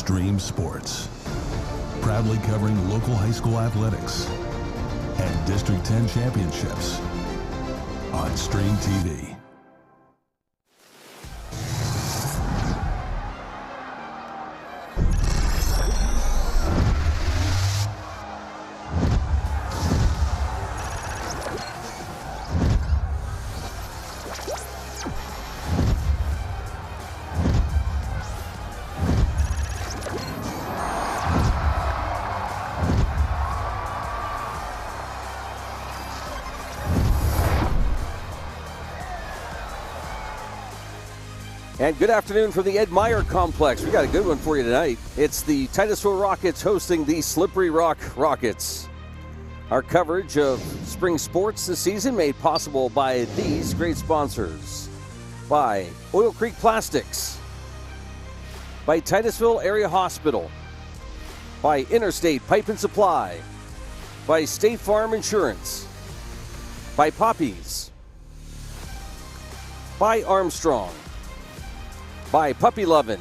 Stream Sports, proudly covering local high school athletics and District 10 championships on Stream TV. And good afternoon from the Myer complex. We got a good one for you tonight. It's the Titusville Rockets hosting the Slippery Rock Rockets. Our coverage of spring sports this season made possible by these great sponsors. By Oil Creek Plastics. By Titusville Area Hospital. By Interstate Pipe and Supply. By State Farm Insurance. By Poppies. By Armstrong. By Puppy Lovin',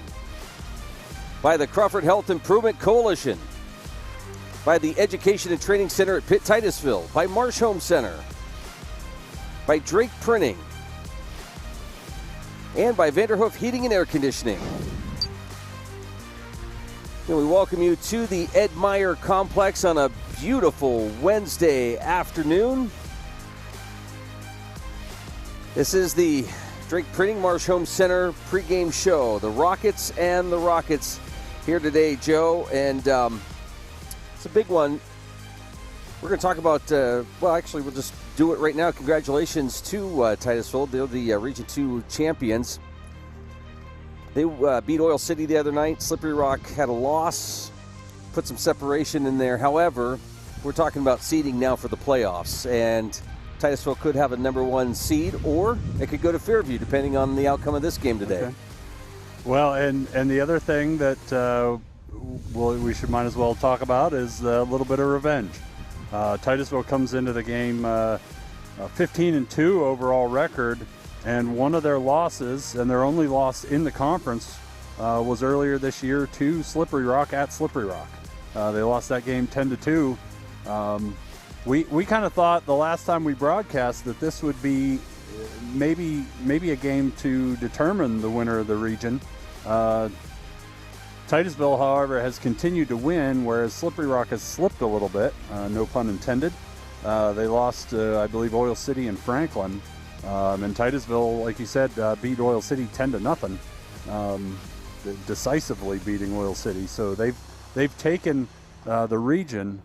by the Crawford Health Improvement Coalition, by the Education and Training Center at Pitt Titusville, by Marsh Home Center, by Drake Printing, and by Vanderhoof Heating and Air Conditioning. And we welcome you to the Ed Myer complex on a beautiful Wednesday afternoon. This is the Drake Printing Marsh Home Center pregame show. The Rockets and the Rockets here today, Joe, and it's a big one. We're going to talk about, well, actually, we'll just do it right now. Congratulations to Titusville. They're the Region 2 champions. They beat Oil City the other night. Slippery Rock had a loss, put some separation in there. However, we're talking about seeding now for the playoffs, and Titusville could have a number one seed, or it could go to Fairview, depending on the outcome of this game today. Okay. Well, and the other thing that we might as well talk about is a little bit of revenge. Titusville comes into the game 15-2 overall record, and one of their losses, and their only loss in the conference, was earlier this year to Slippery Rock at Slippery Rock. They lost that game 10-2. We kind of thought the last time we broadcast that this would be maybe a game to determine the winner of the region. Titusville, however, has continued to win, whereas Slippery Rock has slipped a little bit, no pun intended. They lost, I believe, Oil City and Franklin. And Titusville, like you said, beat Oil City 10-0, decisively beating Oil City. So they've taken the region.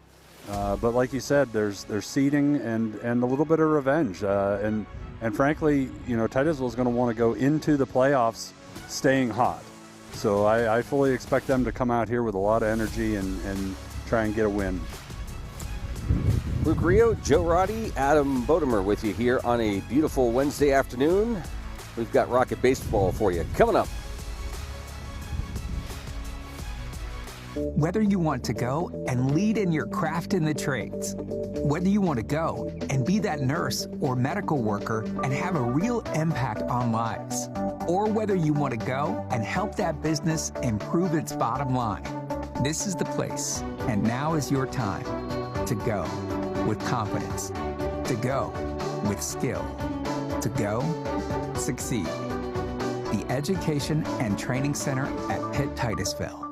But like you said, there's seeding and a little bit of revenge. And frankly, Titusville is going to want to go into the playoffs staying hot. So I fully expect them to come out here with a lot of energy and try and get a win. Luke Rio, Joe Roddy, Adam Bodemer with you here on a beautiful Wednesday afternoon. We've got Rocket Baseball for you coming up. Whether you want to go and lead in your craft in the trades, whether you want to go and be that nurse or medical worker and have a real impact on lives, or whether you want to go and help that business improve its bottom line, this is the place, and now is your time to go with confidence, to go with skill, to go succeed. The Education and Training Center at Pitt Titusville.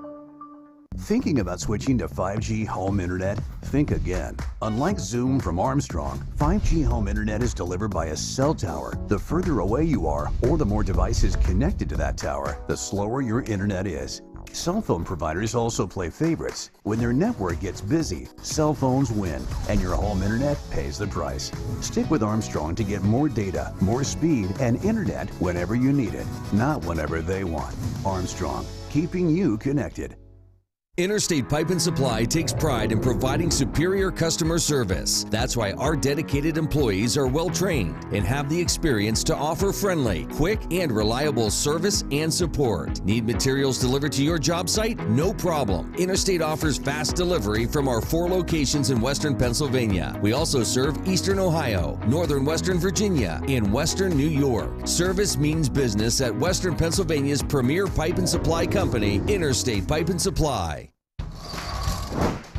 Thinking about switching to 5G home internet? Think again. Unlike Zoom from Armstrong, 5G home internet is delivered by a cell tower. The further away you are, or the more devices connected to that tower, the slower your internet is. Cell phone providers also play favorites. When their network gets busy, cell phones win, and your home internet pays the price. Stick with Armstrong to get more data, more speed, and internet whenever you need it, not whenever they want. Armstrong, keeping you connected. Interstate Pipe and Supply takes pride in providing superior customer service. That's why our dedicated employees are well trained and have the experience to offer friendly, quick, and reliable service and support. Need materials delivered to your job site? No problem. Interstate offers fast delivery from our 4 locations in Western Pennsylvania. We also serve Eastern Ohio, Northern Western Virginia, and Western New York. Service means business at Western Pennsylvania's premier pipe and supply company, Interstate Pipe and Supply.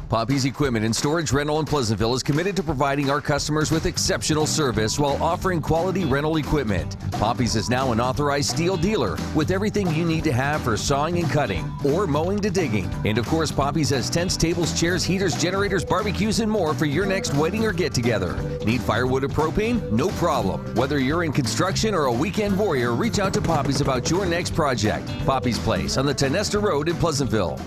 Poppy's Equipment and Storage Rental in Pleasantville is committed to providing our customers with exceptional service while offering quality rental equipment. Poppy's is now an authorized steel dealer with everything you need to have for sawing and cutting or mowing to digging. And of course, Poppy's has tents, tables, chairs, heaters, generators, barbecues, and more for your next wedding or get-together. Need firewood or propane? No problem. Whether you're in construction or a weekend warrior, reach out to Poppy's about your next project. Poppy's Place on the Tenesta Road in Pleasantville.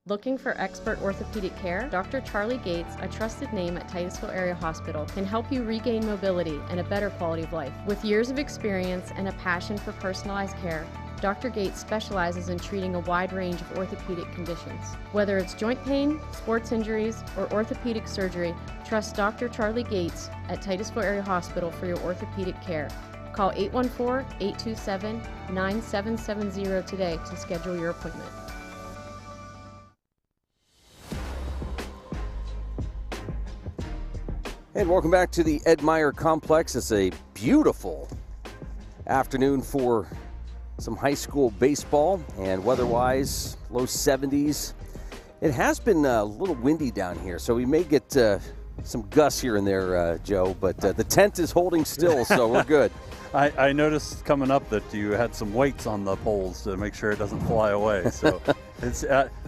Looking for expert orthopedic care? Dr. Charlie Gates, a trusted name at Titusville Area Hospital, can help you regain mobility and a better quality of life. With years of experience and a passion for personalized care, Dr. Gates specializes in treating a wide range of orthopedic conditions. Whether it's joint pain, sports injuries, or orthopedic surgery, trust Dr. Charlie Gates at Titusville Area Hospital for your orthopedic care. Call 814-827-9770 today to schedule your appointment. And welcome back to the Ed Myer Complex. It's a beautiful afternoon for some high school baseball, and weather-wise, low 70s. It has been a little windy down here, so we may get some gusts here and there, Joe, but the tent is holding still, so we're good. I noticed coming up that you had some weights on the poles to make sure it doesn't fly away. So it's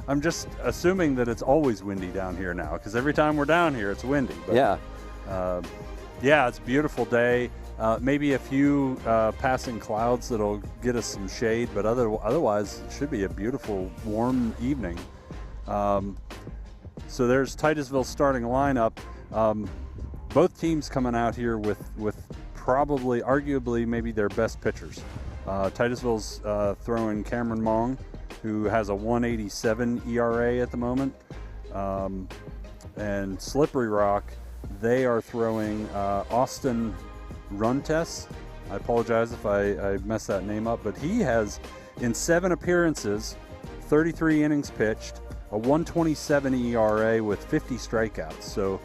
I'm just assuming that it's always windy down here now, because every time we're down here, it's windy. But, yeah. Yeah, it's a beautiful day. Maybe a few passing clouds that'll get us some shade, but otherwise it should be a beautiful, warm evening. So there's Titusville's starting lineup. Both teams coming out here with probably, arguably, maybe their best pitchers. Titusville's throwing Cameron Mong, who has a 1.87 ERA at the moment. And Slippery Rock, they are throwing Austin Runtes. I apologize if I messed that name up, but he has, in 7 appearances, 33 innings pitched, a 1.27 ERA with 50 strikeouts. So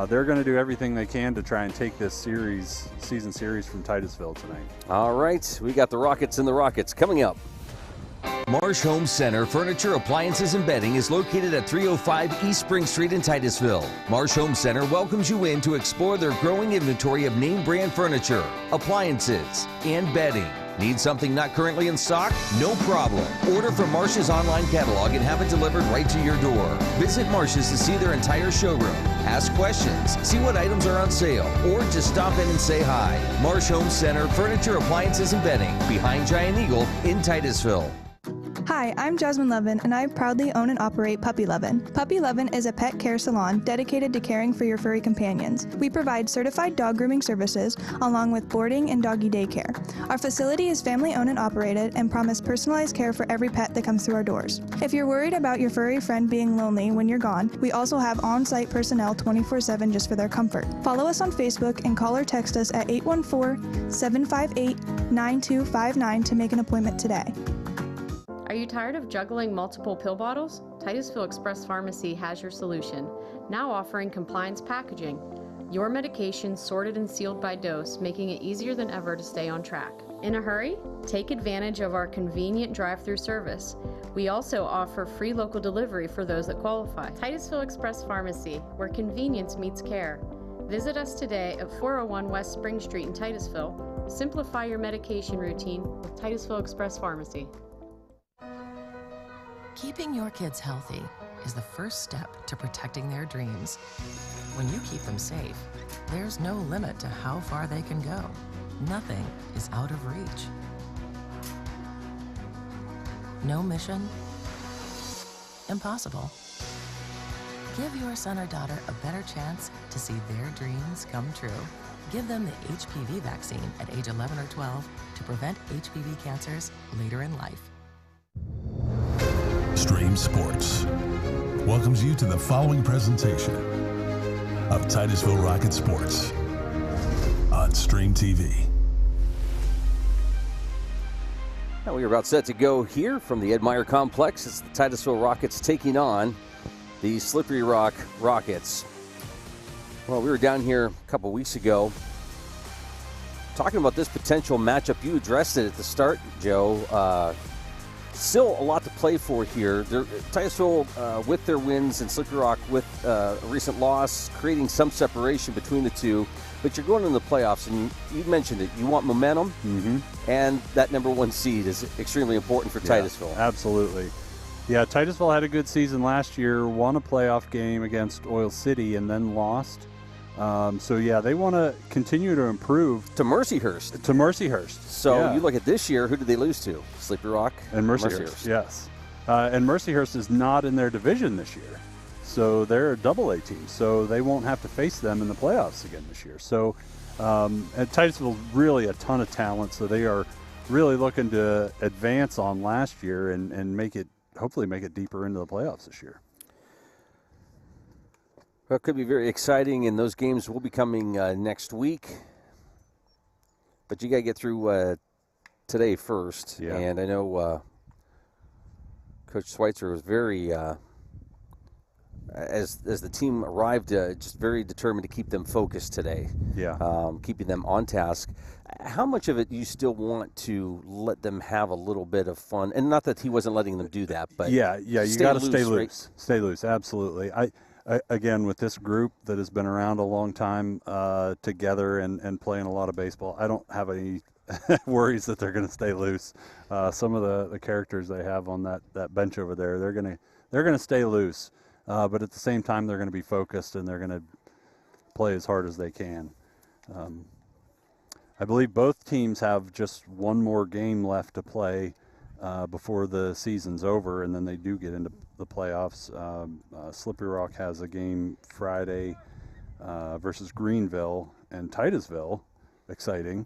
they're going to do everything they can to try and take this season series from Titusville tonight. All right, we got the Rockets and the Rockets coming up. Marsh Home Center Furniture, Appliances, and Bedding is located at 305 East Spring Street in Titusville. Marsh Home Center welcomes you in to explore their growing inventory of name brand furniture, appliances, and bedding. Need something not currently in stock? No problem. Order from Marsh's online catalog and have it delivered right to your door. Visit Marsh's to see their entire showroom. Ask questions, see what items are on sale, or just stop in and say hi. Marsh Home Center Furniture, Appliances, and Bedding, behind Giant Eagle in Titusville. Hi, I'm Jasmine Levin, and I proudly own and operate Puppy Levin. Puppy Levin is a pet care salon dedicated to caring for your furry companions. We provide certified dog grooming services along with boarding and doggy daycare. Our facility is family-owned and operated and promise personalized care for every pet that comes through our doors. If you're worried about your furry friend being lonely when you're gone, we also have on-site personnel 24/7 just for their comfort. Follow us on Facebook and call or text us at 814-758-9259 to make an appointment today. Are you tired of juggling multiple pill bottles? Titusville Express Pharmacy has your solution, now offering compliance packaging. Your medication sorted and sealed by dose, making it easier than ever to stay on track. In a hurry? Take advantage of our convenient drive-through service. We also offer free local delivery for those that qualify. Titusville Express Pharmacy, where convenience meets care. Visit us today at 401 West Spring Street in Titusville. Simplify your medication routine with Titusville Express Pharmacy. Keeping your kids healthy is the first step to protecting their dreams. When you keep them safe, there's no limit to how far they can go. Nothing is out of reach. No mission? Impossible. Give your son or daughter a better chance to see their dreams come true. Give them the HPV vaccine at age 11 or 12 to prevent HPV cancers later in life. Strange Time Sports welcomes you to the following presentation of Titusville Rocket Sports on Stream TV. Now we are about set to go here from the Myer complex. It's the Titusville Rockets taking on the Slippery Rock Rockets. Well, we were down here a couple weeks ago talking about this potential matchup. You addressed it at the start, Joe. Still a lot to play for here. Titusville, with their wins, and Slippery Rock with a recent loss, creating some separation between the two. But you're going into the playoffs, and you mentioned it. You want momentum, and that number one seed is extremely important for Titusville. Absolutely. Yeah, Titusville had a good season last year, won a playoff game against Oil City, and then lost. So, yeah, they want to continue to improve. To Mercyhurst. To Mercyhurst. So you look at this year, who did they lose to? Slippery Rock and Mercyhurst. Yes. And Mercyhurst is not in their division this year. So they're a double-A team. So they won't have to face them in the playoffs again this year. So and Titusville's really a ton of talent. So they are really looking to advance on last year and hopefully make it deeper into the playoffs this year. Well, it could be very exciting, and those games will be coming next week. But you got to get through today first. Yeah. And I know Coach Schweitzer was very, as the team arrived, just very determined to keep them focused today. Yeah. Keeping them on task. How much of it do you still want to let them have a little bit of fun? And not that he wasn't letting them do that, but you got to stay loose. Right? Stay loose, absolutely. Again, with this group that has been around a long time together and playing a lot of baseball, I don't have any worries that they're going to stay loose. Some of the characters they have on that bench over there, they're going to stay loose, but at the same time they're going to be focused and they're going to play as hard as they can. I believe both teams have just one more game left to play before the season's over, and then they do get into the playoffs. Slippery Rock has a game Friday versus Greenville, and Titusville, exciting,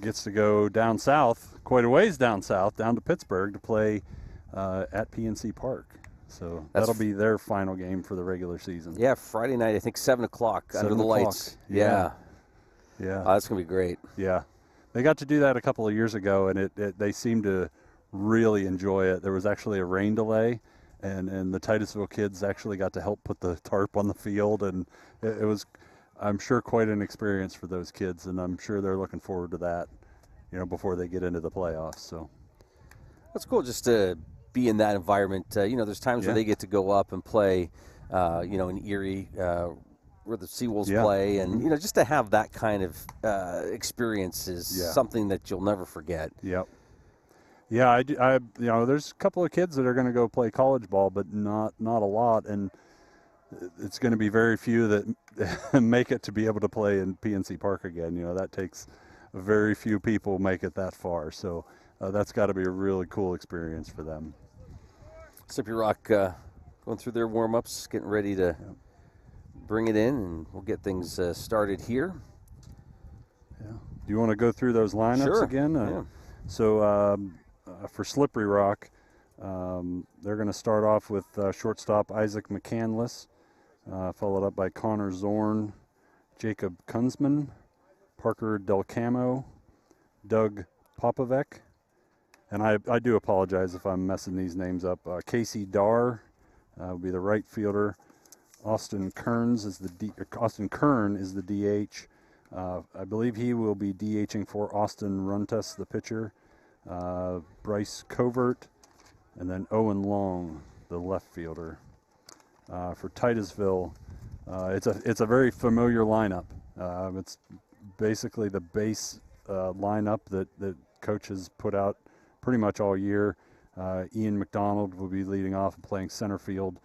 gets to go down south, quite a ways down south, down to Pittsburgh to play at PNC Park. So that'll be their final game for the regular season. Yeah, Friday night, I think 7 o'clock under the lights. Yeah. That's going to be great. Yeah. They got to do that a couple of years ago, and they seemed to really enjoy it. There was actually a rain delay, and the Titusville kids actually got to help put the tarp on the field, and it was, I'm sure, quite an experience for those kids, and I'm sure they're looking forward to that, before they get into the playoffs. So that's cool just to be in that environment. There's times where they get to go up and play, in Erie, where the Seawolves play, and just to have that kind of experience is something that you'll never forget. Yep. Yeah, there's a couple of kids that are going to go play college ball, but not a lot, and it's going to be very few that make it to be able to play in PNC Park again. That takes very few people make it that far, so that's got to be a really cool experience for them. Slippery Rock going through their warm-ups, getting ready to bring it in, and we'll get things started here. Yeah. Do you want to go through those lineups again? So for Slippery Rock, they're going to start off with shortstop Isaac McCandless, followed up by Connor Zorn, Jacob Kunzman, Parker Del Camo, Doug Popovec, and I do apologize if I'm messing these names up. Casey Darr will be the right fielder. Austin Kern is the DH. I believe he will be DHing for Austin Runtus, the pitcher. Bryce Covert, and then Owen Long, the left fielder. For Titusville, it's a very familiar lineup. It's basically the base lineup that coach has put out pretty much all year. Ian McDonald will be leading off and playing center field,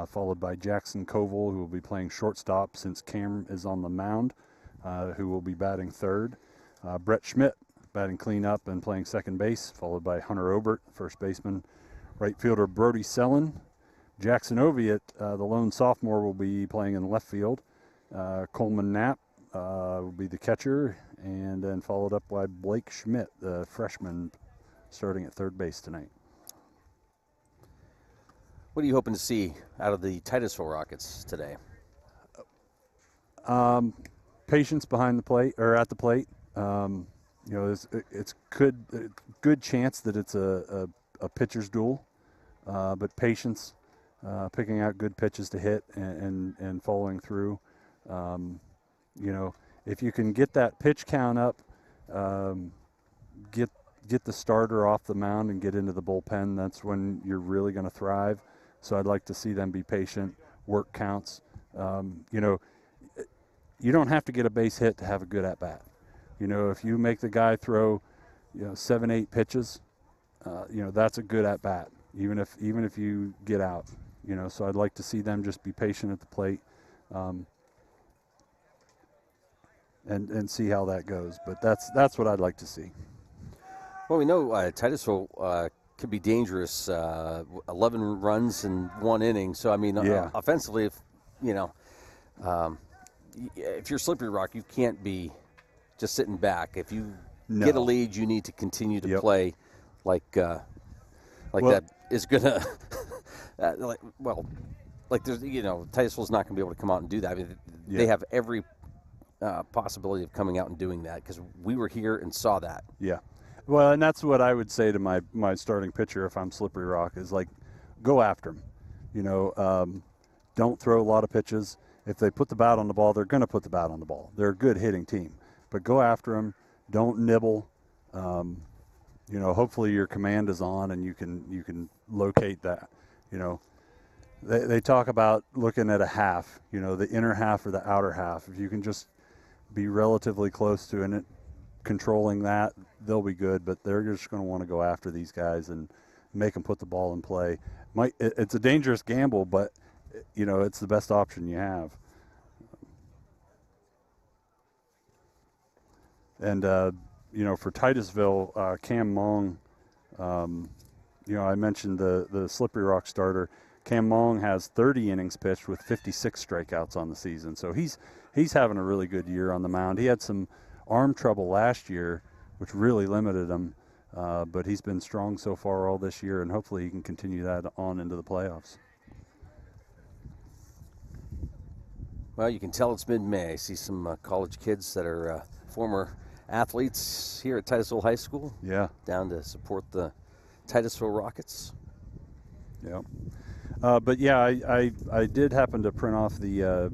followed by Jackson Koval, who will be playing shortstop since Cam is on the mound, who will be batting third. Brett Schmidt batting cleanup and playing second base, followed by Hunter Obert, first baseman. Right fielder Brody Sellen. Jackson Oviatt, the lone sophomore, will be playing in left field. Coleman Knapp will be the catcher, and then followed up by Blake Schmidt, the freshman, starting at third base tonight. What are you hoping to see out of the Titusville Rockets today? Patience behind the plate or at the plate. It's good chance that it's a pitcher's duel, but patience, picking out good pitches to hit and following through. If you can get that pitch count up, get the starter off the mound and get into the bullpen, that's when you're really going to thrive. So I'd like to see them be patient, work counts. You don't have to get a base hit to have a good at bat. If you make the guy throw, 7-8 pitches, that's a good at bat. Even if you get out, So I'd like to see them just be patient at the plate, and see how that goes. But that's what I'd like to see. Well, we know Titusville could be dangerous. 11 runs in 1 inning. So I mean, offensively, if you're Slippery Rock, you can't be just sitting back. If you get a lead, you need to continue to play like that is gonna there's Titusville's not gonna be able to come out and do that. I mean, they have every possibility of coming out and doing that because we were here and saw that. Yeah. Well, and that's what I would say to my starting pitcher if I'm Slippery Rock is go after him. Don't throw a lot of pitches. If they put the bat on the ball, they're going to put the bat on the ball. They're a good hitting team, but go after them. Don't nibble. Hopefully your command is on and you can locate that. They talk about looking at a half. The inner half or the outer half. If you can just be relatively close to it, controlling that, they'll be good. But they're just going to want to go after these guys and make them put the ball in play. It's a dangerous gamble, but it's the best option you have. And, for Titusville, Cam Mong, I mentioned the Slippery Rock starter. Cam Mong has 30 innings pitched with 56 strikeouts on the season. So he's having a really good year on the mound. He had some arm trouble last year, which really limited him. But he's been strong so far all this year, and hopefully he can continue that on into the playoffs. Well, you can tell it's mid-May. I see some college kids that are former athletes here at Titusville High School. Yeah. Down to support the Titusville Rockets. Yeah. But yeah, I did happen to print off the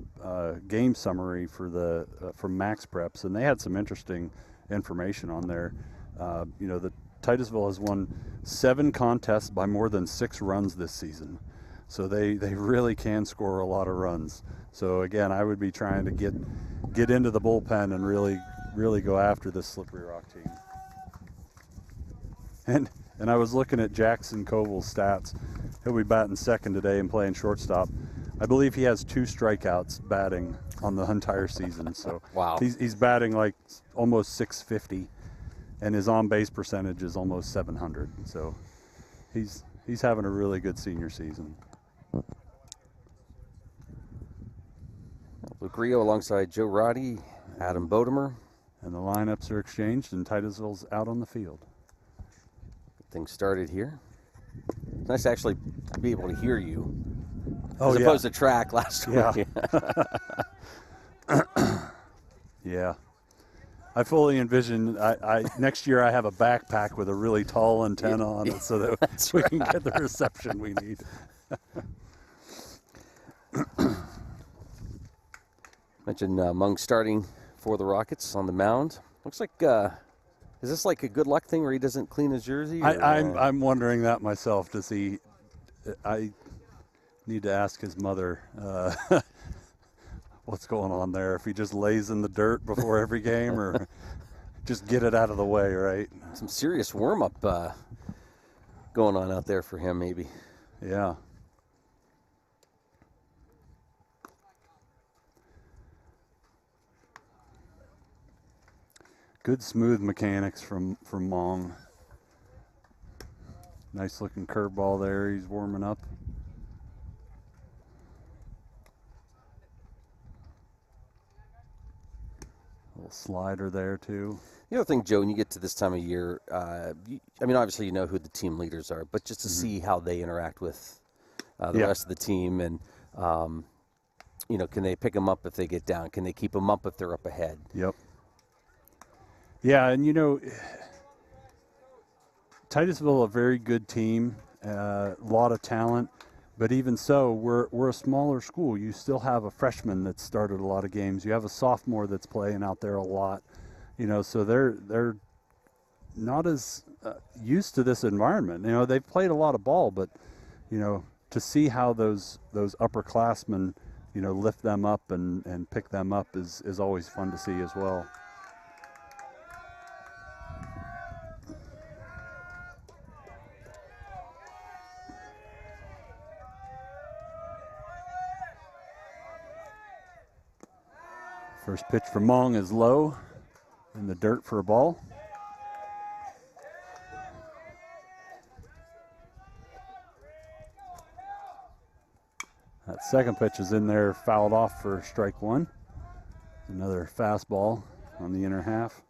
game summary for from Max Preps, and they had some interesting information on there. The Titusville has won 7 contests by more than 6 runs this season. So they really can score a lot of runs. So again, I would be trying to get into the bullpen and really go after this Slippery Rock team. And I was looking at Jackson Koval's stats. He'll be batting second today and playing shortstop. I believe he has 2 strikeouts batting on the entire season. So wow. He's batting like almost 650, and his on-base percentage is almost 700. So he's having a really good senior season. Luke Rio alongside Joe Roddy, Adam Bodemer. And the lineups are exchanged, and Titusville's out on the field. Get things started here. It's nice to actually be able to hear you. As opposed to track last week. Yeah. I fully envision next year I have a backpack with a really tall antenna on it so that we can get the reception we need. Mentioned Mung starting for the Rockets on the mound. Looks like, is this like a good luck thing where he doesn't clean his jersey? I'm wondering that myself. I need to ask his mother what's going on there. If he just lays in the dirt before every game or just get it out of the way, right? Some serious warm-up going on out there for him maybe. Yeah. Good smooth mechanics from Mong. Nice looking curveball there. He's warming up. Little slider there too. The other thing, Joe, when you get to this time of year, obviously you know who the team leaders are, but just to see how they interact with the rest of the team, and can they pick them up if they get down? Can they keep them up if they're up ahead? Yep. Yeah, and Titusville, a very good team, a lot of talent, but even so, we're a smaller school. You still have a freshman that's started a lot of games. You have a sophomore that's playing out there a lot, so they're not as used to this environment. They've played a lot of ball, but to see how those upperclassmen lift them up and pick them up is always fun to see as well. First pitch for Mong is low, in the dirt for a ball. That second pitch is in there, fouled off for strike one. Another fastball on the inner half.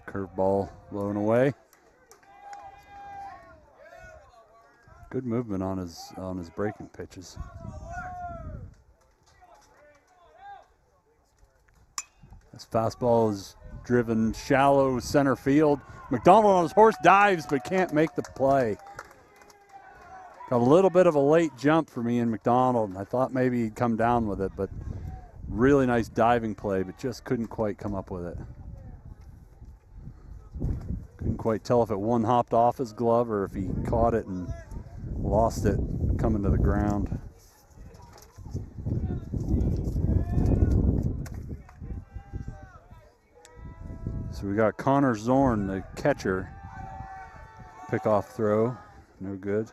Curveball blown away. Good movement on his breaking pitches. This fastball is driven shallow center field. McDonald on his horse dives but can't make the play. Got a little bit of a late jump for me in McDonald. I thought maybe he'd come down with it, but really nice diving play, but just couldn't quite come up with it. Couldn't quite tell if it one hopped off his glove or if he caught it and lost it coming to the ground. So we got Connor Zorn, the catcher. Pickoff throw, no good.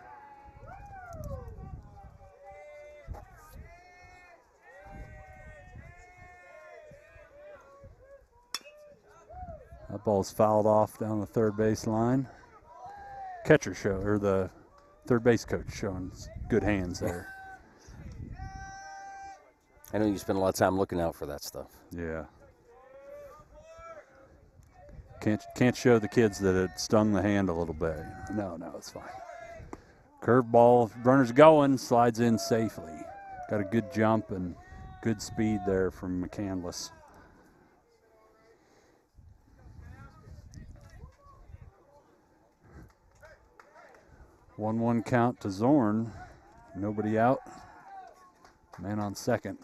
That ball's fouled off down the third base line. Catcher or the third base coach showing good hands there. I know you spend a lot of time looking out for that stuff. Yeah. Can't show the kids that it stung the hand a little bit. No, it's fine. Curveball, runner's going, slides in safely. Got a good jump and good speed there from McCandless. 1-1 count to Zorn. Nobody out. Man on second.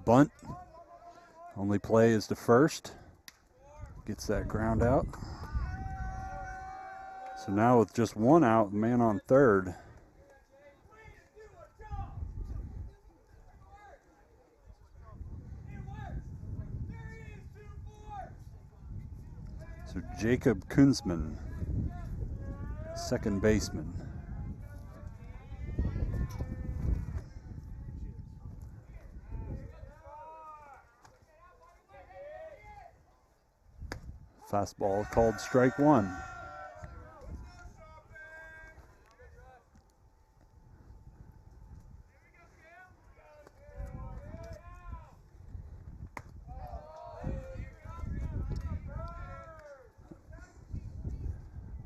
Bunt. Only play is to first. Gets that ground out. So now with just one out, man on third. So Jacob Kunzman, second baseman. Fastball called strike one.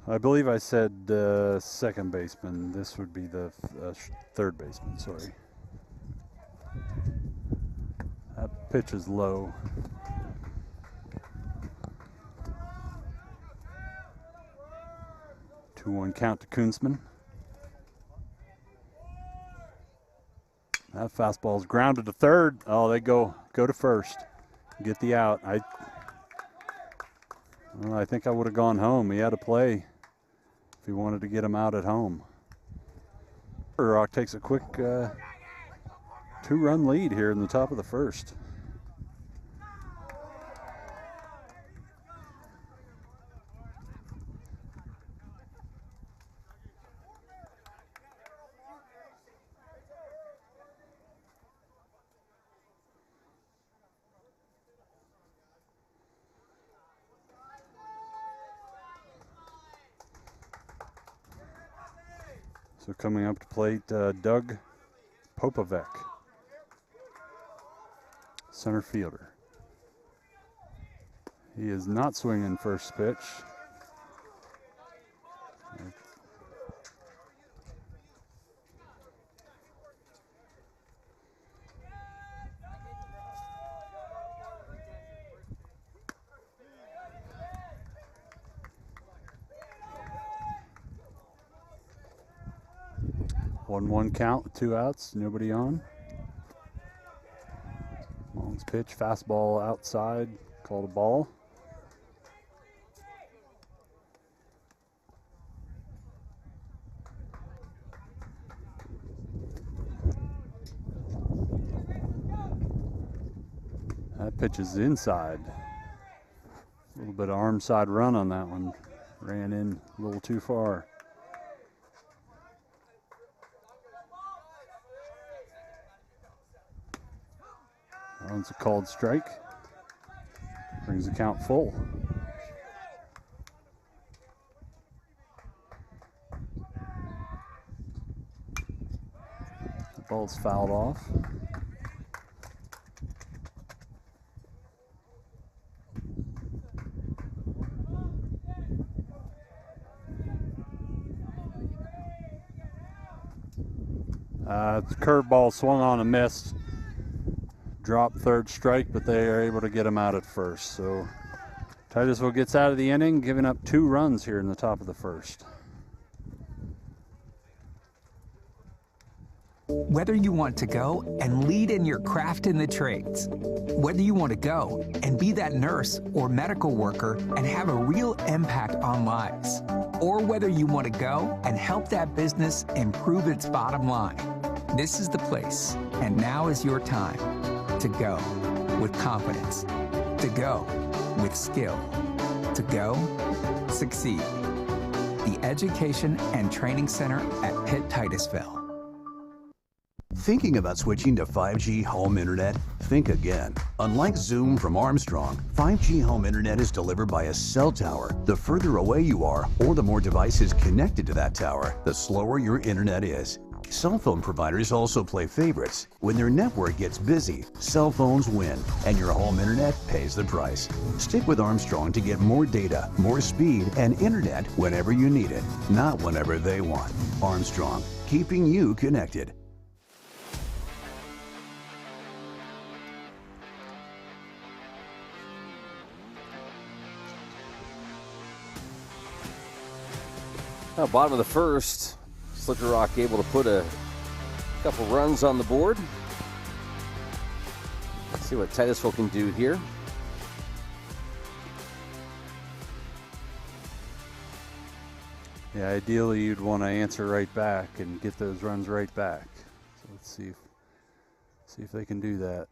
I believe I said second baseman. This would be the third baseman, sorry. That pitch is low. One count to Kunzman. That fastball is grounded to third. Oh, they go to first. Get the out. I think I would have gone home. He had to play if he wanted to get him out at home. Rock takes a quick 2-run lead here in the top of the first. So coming up to plate, Doug Popovec, center fielder. He is not swinging first pitch. One count with 2 outs, nobody on. Long's pitch, fastball outside, called a ball. That pitch is inside. A little bit of arm side run on that one. Ran in a little too far. That one's a called strike. Brings the count full. The ball's fouled off. It's a curveball swung on and missed. Drop third strike, but they are able to get him out at first. So Titusville gets out of the inning, giving up 2 runs here in the top of the first. Whether you want to go and lead in your craft in the trades, whether you want to go and be that nurse or medical worker and have a real impact on lives, or whether you want to go and help that business improve its bottom line, this is the place. And now is your time to go with confidence, to go with skill, to go succeed. The Education and Training Center at Pitt Titusville. Thinking about switching to 5G home internet? Think again. Unlike Zoom from Armstrong, 5G home internet is delivered by a cell tower. The further away you are, or the more devices connected to that tower, the slower your internet is. Cell phone providers also play favorites. When their network gets busy, cell phones win, and your home internet pays the price. Stick with Armstrong to get more data, more speed, and internet whenever you need it, not whenever they want. Armstrong, keeping you connected. Now, bottom of the first, Slippery Rock able to put a couple runs on the board. Let's see what Titusville can do here. Yeah, ideally you'd want to answer right back and get those runs right back. So let's see if they can do that.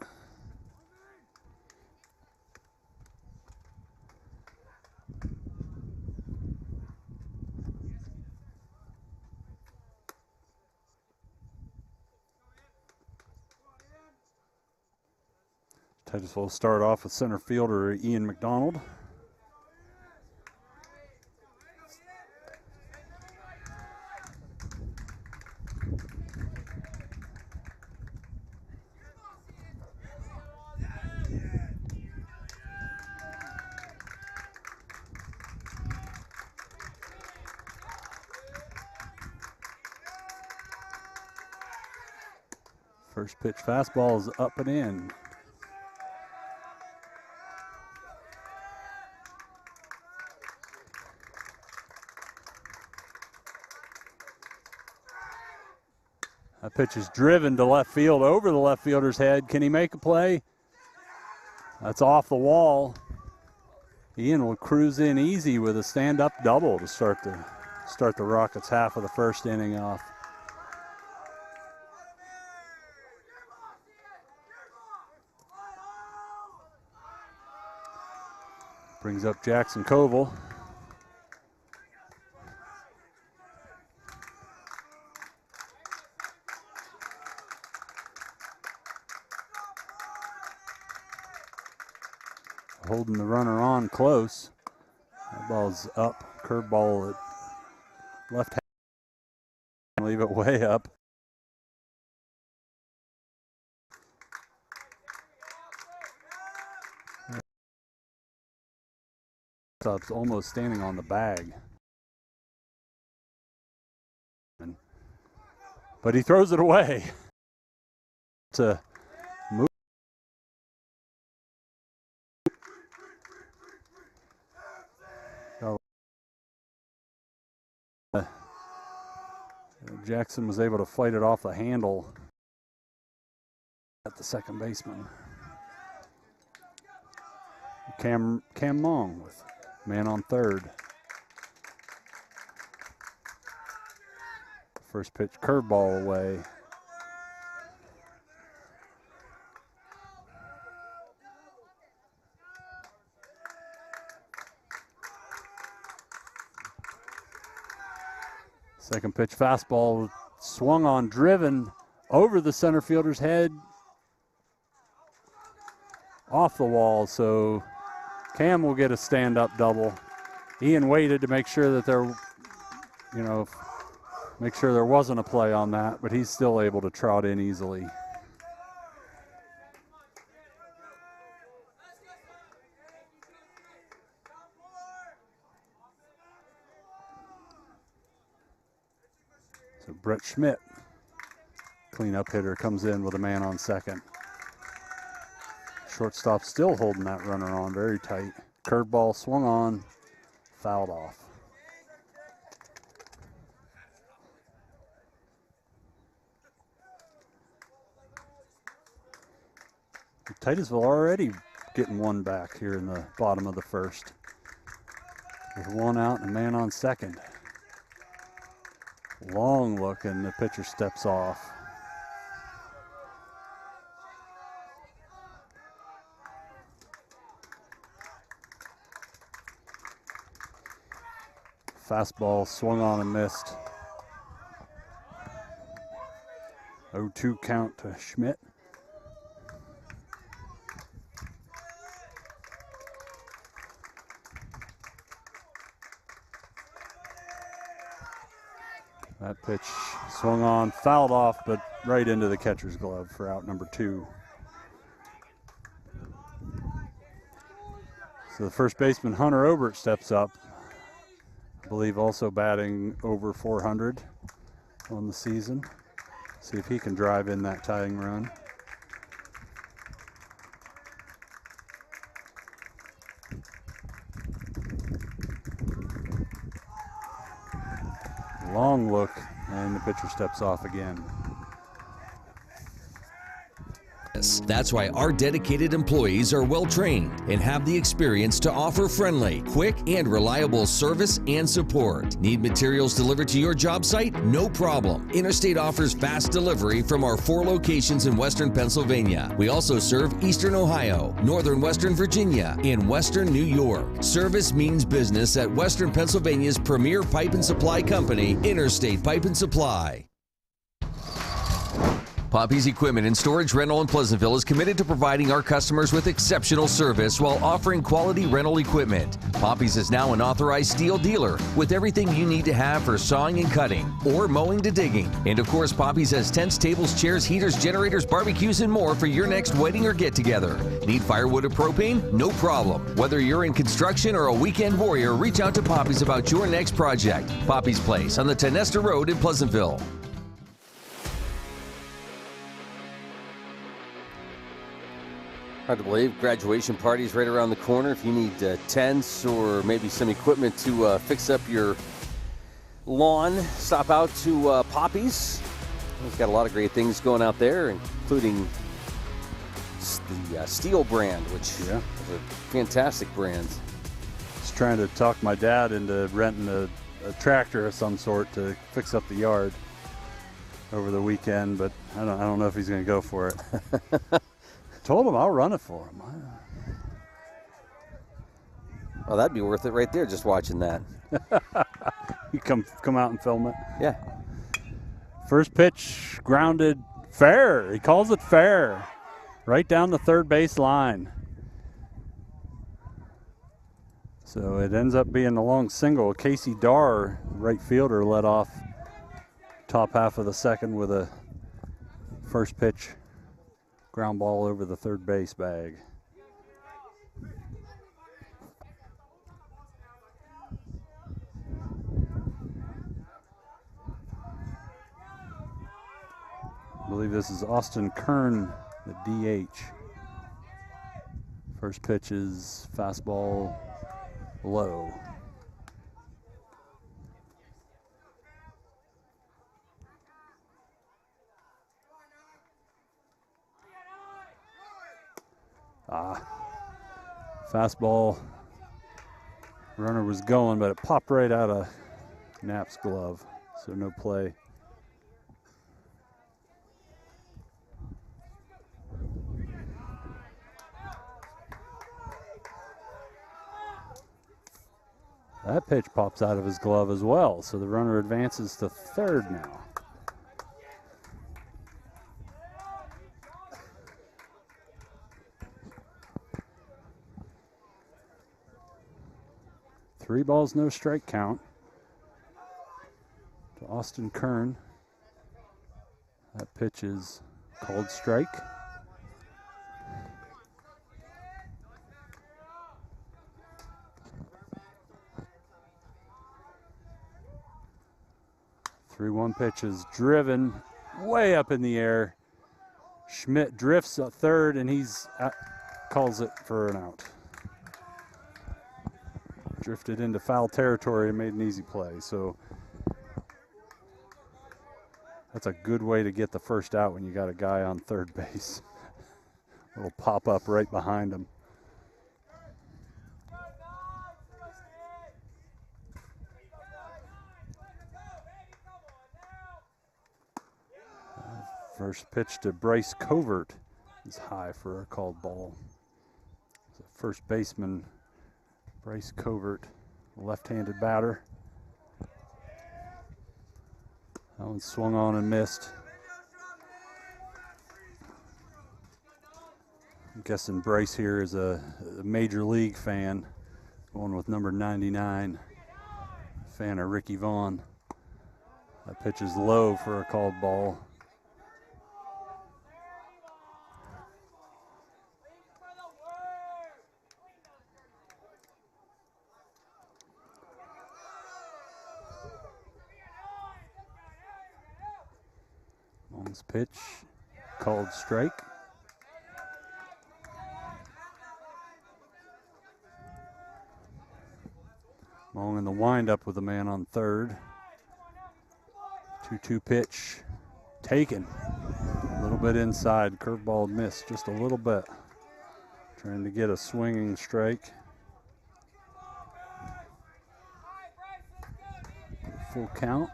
Titusville will start off with center fielder Ian McDonald. First pitch fastball is up and in. That pitch is driven to left field over the left fielder's head. Can he make a play? That's off the wall. Ian will cruise in easy with a stand-up double to start the Rockets' half of the first inning off. Brings up Jackson Koval. Holding the runner on close. That ball's up. Curveball at left hand. Leave it it way up. It's almost standing on the bag. But he throws it away. To move. Jackson was able to fight it off the handle at the second baseman. Cam Mong with man on third. First pitch, curveball away. Second pitch, fastball swung on, driven over the center fielder's head, off the wall. So Cam will get a stand-up double. Ian waited to make sure that make sure there wasn't a play on that, but he's still able to trot in easily. So Brett Schmidt, cleanup hitter, comes in with a man on second. Shortstop still holding that runner on very tight. Curveball swung on, fouled off. Titusville already getting one back here in the bottom of the first. With one out and a man on second. Long look and the pitcher steps off. Fastball swung on and missed. 0-2 count to Schmidt. That pitch swung on, fouled off, but right into the catcher's glove for out number 2. So the first baseman, Hunter Obert, steps up. I believe also batting over 400 on the season. See if he can drive in that tying run. Long look, and the pitcher steps off again. That's why our dedicated employees are well trained and have the experience to offer friendly, quick, and reliable service and support. Need materials delivered to your job site? No problem. Interstate offers fast delivery from our 4 locations in Western Pennsylvania. We also serve Eastern Ohio, Northern Western Virginia, and Western New York. Service means business at Western Pennsylvania's premier pipe and supply company, Interstate Pipe and Supply. Poppy's Equipment and Storage Rental in Pleasantville is committed to providing our customers with exceptional service while offering quality rental equipment. Poppy's is now an authorized steel dealer with everything you need to have for sawing and cutting or mowing to digging. And of course, Poppy's has tents, tables, chairs, heaters, generators, barbecues, and more for your next wedding or get-together. Need firewood or propane? No problem. Whether you're in construction or a weekend warrior, reach out to Poppy's about your next project. Poppy's Place on the Tenesta Road in Pleasantville. Hard to believe, graduation party's right around the corner. If you need tents or maybe some equipment to fix up your lawn, stop out to Poppy's. He's got a lot of great things going out there, including the Steel brand, which is a fantastic brand. Just trying to talk my dad into renting a tractor of some sort to fix up the yard over the weekend, but I don't know if he's going to go for it. Told him I'll run it for him. Well, that'd be worth it right there, just watching that. You come out and film it. Yeah. First pitch grounded fair. He calls it fair. Right down the third base line. So it ends up being a long single. Casey Darr, right fielder, led off top half of the second with a first pitch ground ball over the third base bag. I believe this is Austin Kern, the DH. First pitch is fastball low. Fastball. Runner was going, but it popped right out of Knapp's glove, so no play. That pitch pops out of his glove as well, so the runner advances to third now. Three balls, no strike count to Austin Kern. That pitch is called strike. The 3-1 pitch is driven way up in the air. Schmidt drifts at third, and he's calls it for an out. Drifted into foul territory and made an easy play. So that's a good way to get the first out when you got a guy on third base. Little pop up right behind him. First pitch to Bryce Covert is high for a called ball. So first baseman Bryce Covert, left-handed batter. That one swung on and missed. I'm guessing Bryce here is a major league fan, going with number 99, fan of Ricky Vaughn. That pitch is low for a called ball. Pitch called strike. Long in the windup with a man on third. 2-2 pitch taken. A little bit inside. Curveball missed just a little bit. Trying to get a swinging strike. Full count.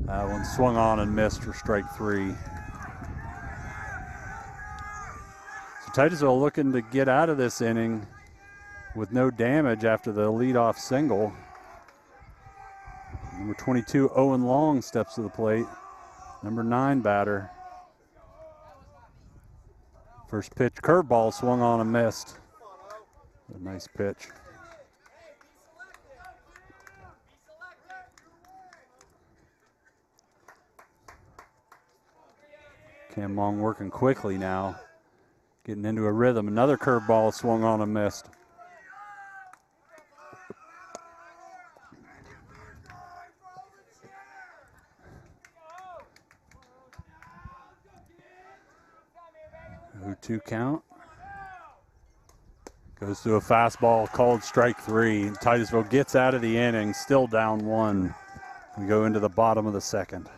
That one swung on and missed for strike three. So Titusville looking to get out of this inning with no damage after the leadoff single. Number 22, Owen Long, steps to the plate. Number 9 batter. First pitch, curveball, swung on and missed. A nice pitch. Cam Long working quickly now, getting into a rhythm. Another curveball swung on and missed. Oh, 2 count. Goes to a fastball called strike 3. Titusville gets out of the inning, still down 1. We go into the bottom of the second.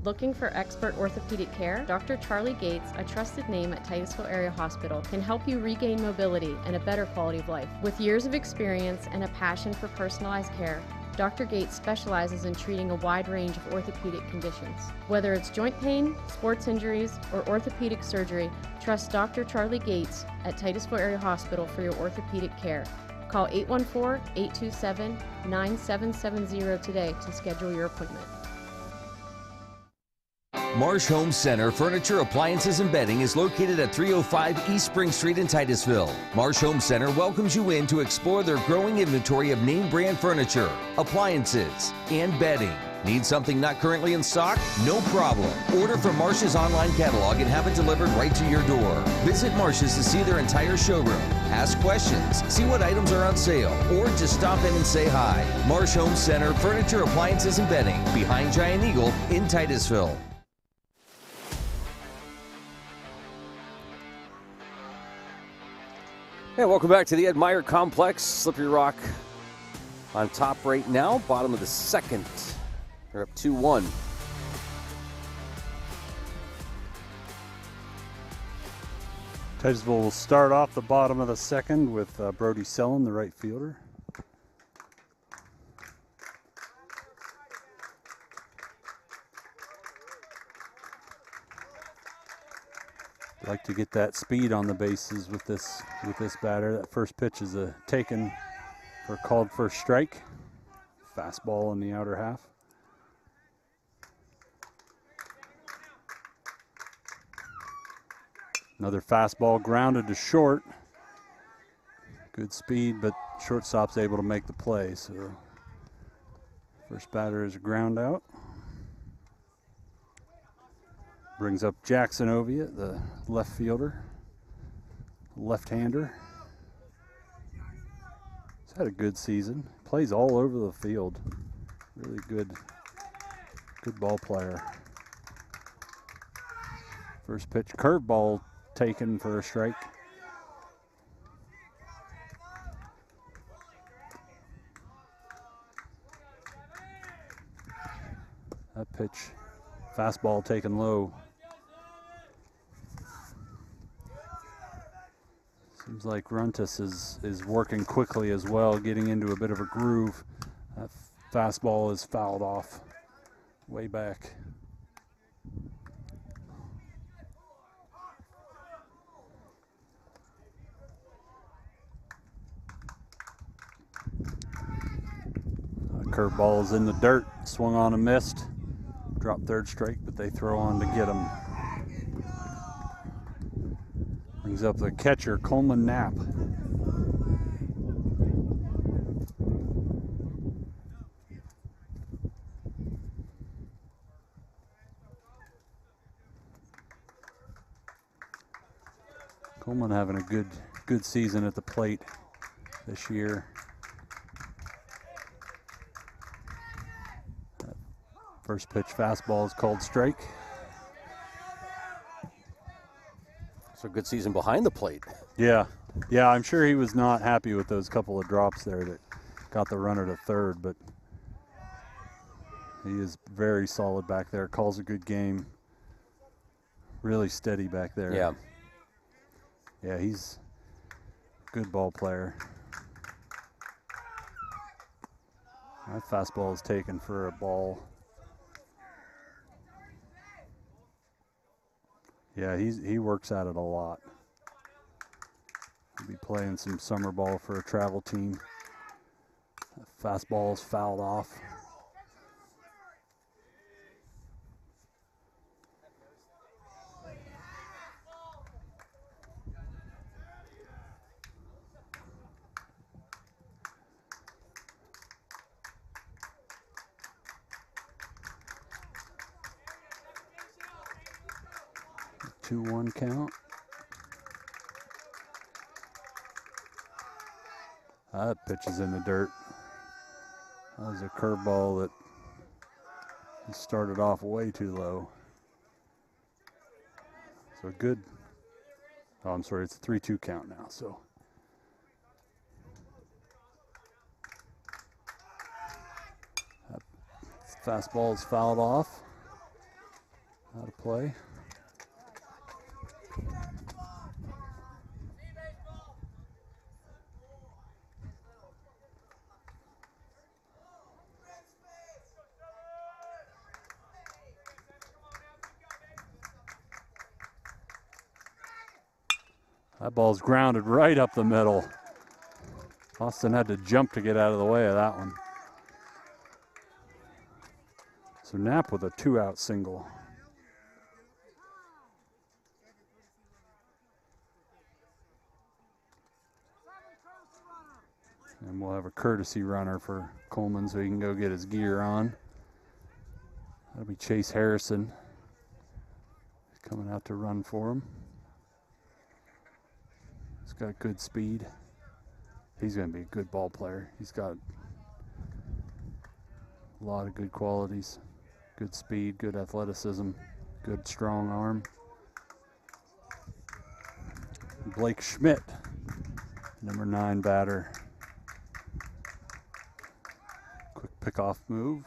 Looking for expert orthopedic care? Dr. Charlie Gates, a trusted name at Titusville Area Hospital, can help you regain mobility and a better quality of life. With years of experience and a passion for personalized care, Dr. Gates specializes in treating a wide range of orthopedic conditions. Whether it's joint pain, sports injuries, or orthopedic surgery, trust Dr. Charlie Gates at Titusville Area Hospital for your orthopedic care. Call 814-827-9770 today to schedule your appointment. Marsh Home Center Furniture, Appliances, and Bedding is located at 305 East Spring Street in Titusville. Marsh Home Center welcomes you in to explore their growing inventory of name brand furniture, appliances, and bedding. Need something not currently in stock? No problem. Order from Marsh's online catalog and have it delivered right to your door. Visit Marsh's to see their entire showroom. Ask questions, see what items are on sale, or just stop in and say hi. Marsh Home Center Furniture, Appliances, and Bedding, behind Giant Eagle in Titusville. Hey, welcome back to the Ed Myer Complex. Slippery Rock on top right now, bottom of the second. They're up 2-1. Titusville will start off the bottom of the second with Brody Sellon, the right fielder. Like to get that speed on the bases with this batter. That first pitch is a taken for a called first strike. Fastball in the outer half. Another fastball grounded to short. Good speed, but shortstop's able to make the play. So first batter is a ground out. Brings up Jackson Oviatt, the left fielder, left-hander. He's had a good season. Plays all over the field. Really good ball player. First pitch, curveball taken for a strike. That pitch, fastball taken low. Seems like Runtus is working quickly as well, getting into a bit of a groove. That fastball is fouled off way back. Curveball is in the dirt, swung on and missed. Dropped third strike, but they throw on to get him. Brings up the catcher, Coleman Knapp. Coleman having a good season at the plate this year. First pitch fastball is called strike. So good season behind the plate. Yeah, I'm sure he was not happy with those couple of drops there that got the runner to third, but he is very solid back there, calls a good game. Really steady back there. Yeah, he's a good ball player. That fastball is taken for a ball. Yeah, he works at it a lot. He'll be playing some summer ball for a travel team. That fastball is fouled off. A 2-1 count. That pitch is in the dirt. That was a curveball that started off way too low. So good. Oh, I'm sorry, it's a 3-2 count now. So that fastball is fouled off. Out of play. That ball's grounded right up the middle. Austin had to jump to get out of the way of that one. So Knapp with a 2-out single. And we'll have a courtesy runner for Coleman so he can go get his gear on. That'll be Chase Harrison. He's coming out to run for him. He's got good speed. He's going to be a good ball player. He's got a lot of good qualities. Good speed, good athleticism, good strong arm. Blake Schmidt, number 9 batter. Quick pickoff move.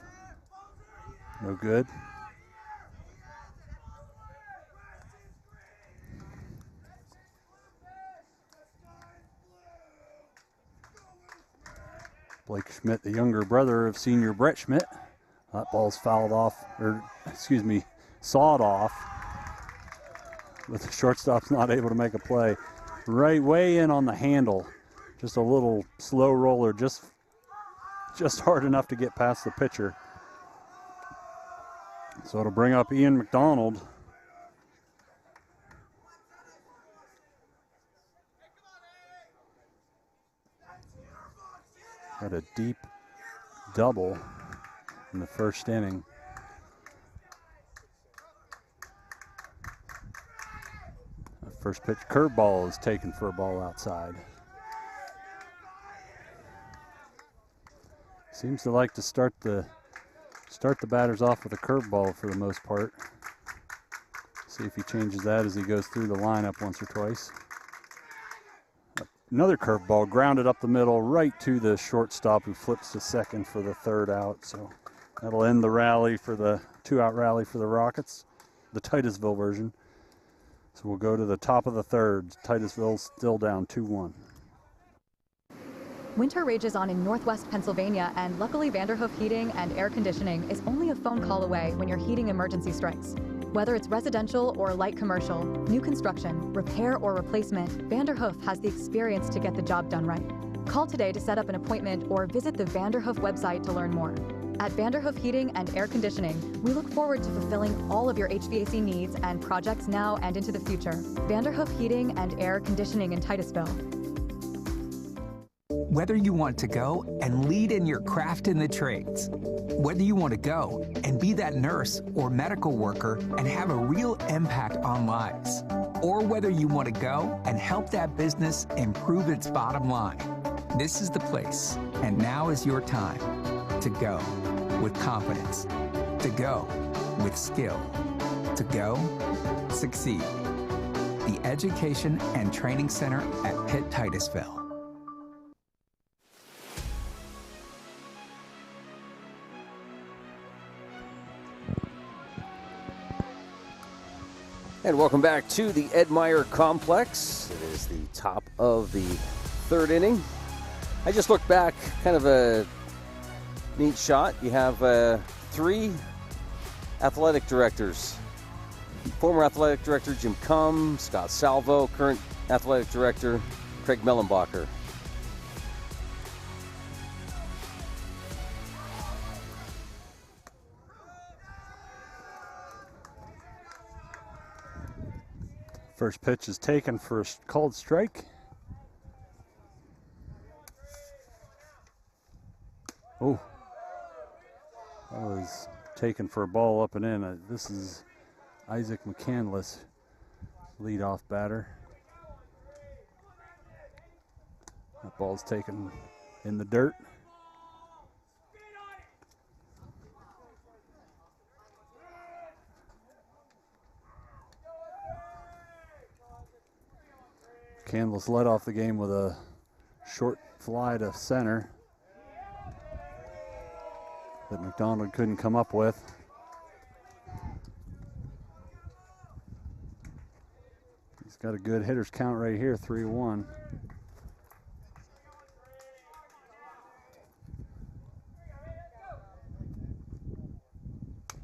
No good. Blake Schmidt, the younger brother of senior Brett Schmidt. That ball's fouled off, or excuse me, sawed off. But the shortstop's not able to make a play. Right way in on the handle. Just a little slow roller, just hard enough to get past the pitcher. So it'll bring up Ian McDonald. Had a deep double in the first inning. The first pitch curveball is taken for a ball outside. Seems to like to start the batters off with a curveball for the most part. See if he changes that as he goes through the lineup once or twice. Another curveball grounded up the middle right to the shortstop who flips to second for the 3rd out. So that'll end the rally for the 2-out rally for the Rockets, the Titusville version. So we'll go to the top of the 3rd. Titusville's still down 2-1. Winter rages on in northwest Pennsylvania, and luckily Vanderhoof Heating and Air Conditioning is only a phone call away when your heating emergency strikes. Whether it's residential or light commercial, new construction, repair or replacement, Vanderhoof has the experience to get the job done right. Call today to set up an appointment or visit the Vanderhoof website to learn more. At Vanderhoof Heating and Air Conditioning, we look forward to fulfilling all of your HVAC needs and projects now and into the future. Vanderhoof Heating and Air Conditioning in Titusville. Whether you want to go and lead in your craft in the trades, whether you want to go and be that nurse or medical worker and have a real impact on lives, or whether you want to go and help that business improve its bottom line, this is the place. And now is your time to go with confidence, to go with skill, to go succeed. The Education and Training Center at Pitt Titusville. And welcome back to the Ed Myer Complex. It is the top of the 3rd inning. I just looked back, kind of a neat shot. You have 3 athletic directors. Former athletic director Jim Cumm, Scott Salvo, current athletic director Craig Mellenbacher. First pitch is taken for a called strike. Oh, that was taken for a ball up and in. This is Isaac McCandless, leadoff batter. That ball's taken in the dirt. McCandless led off the game with a short fly to center that McDonald couldn't come up with. He's got a good hitter's count right here, 3-1.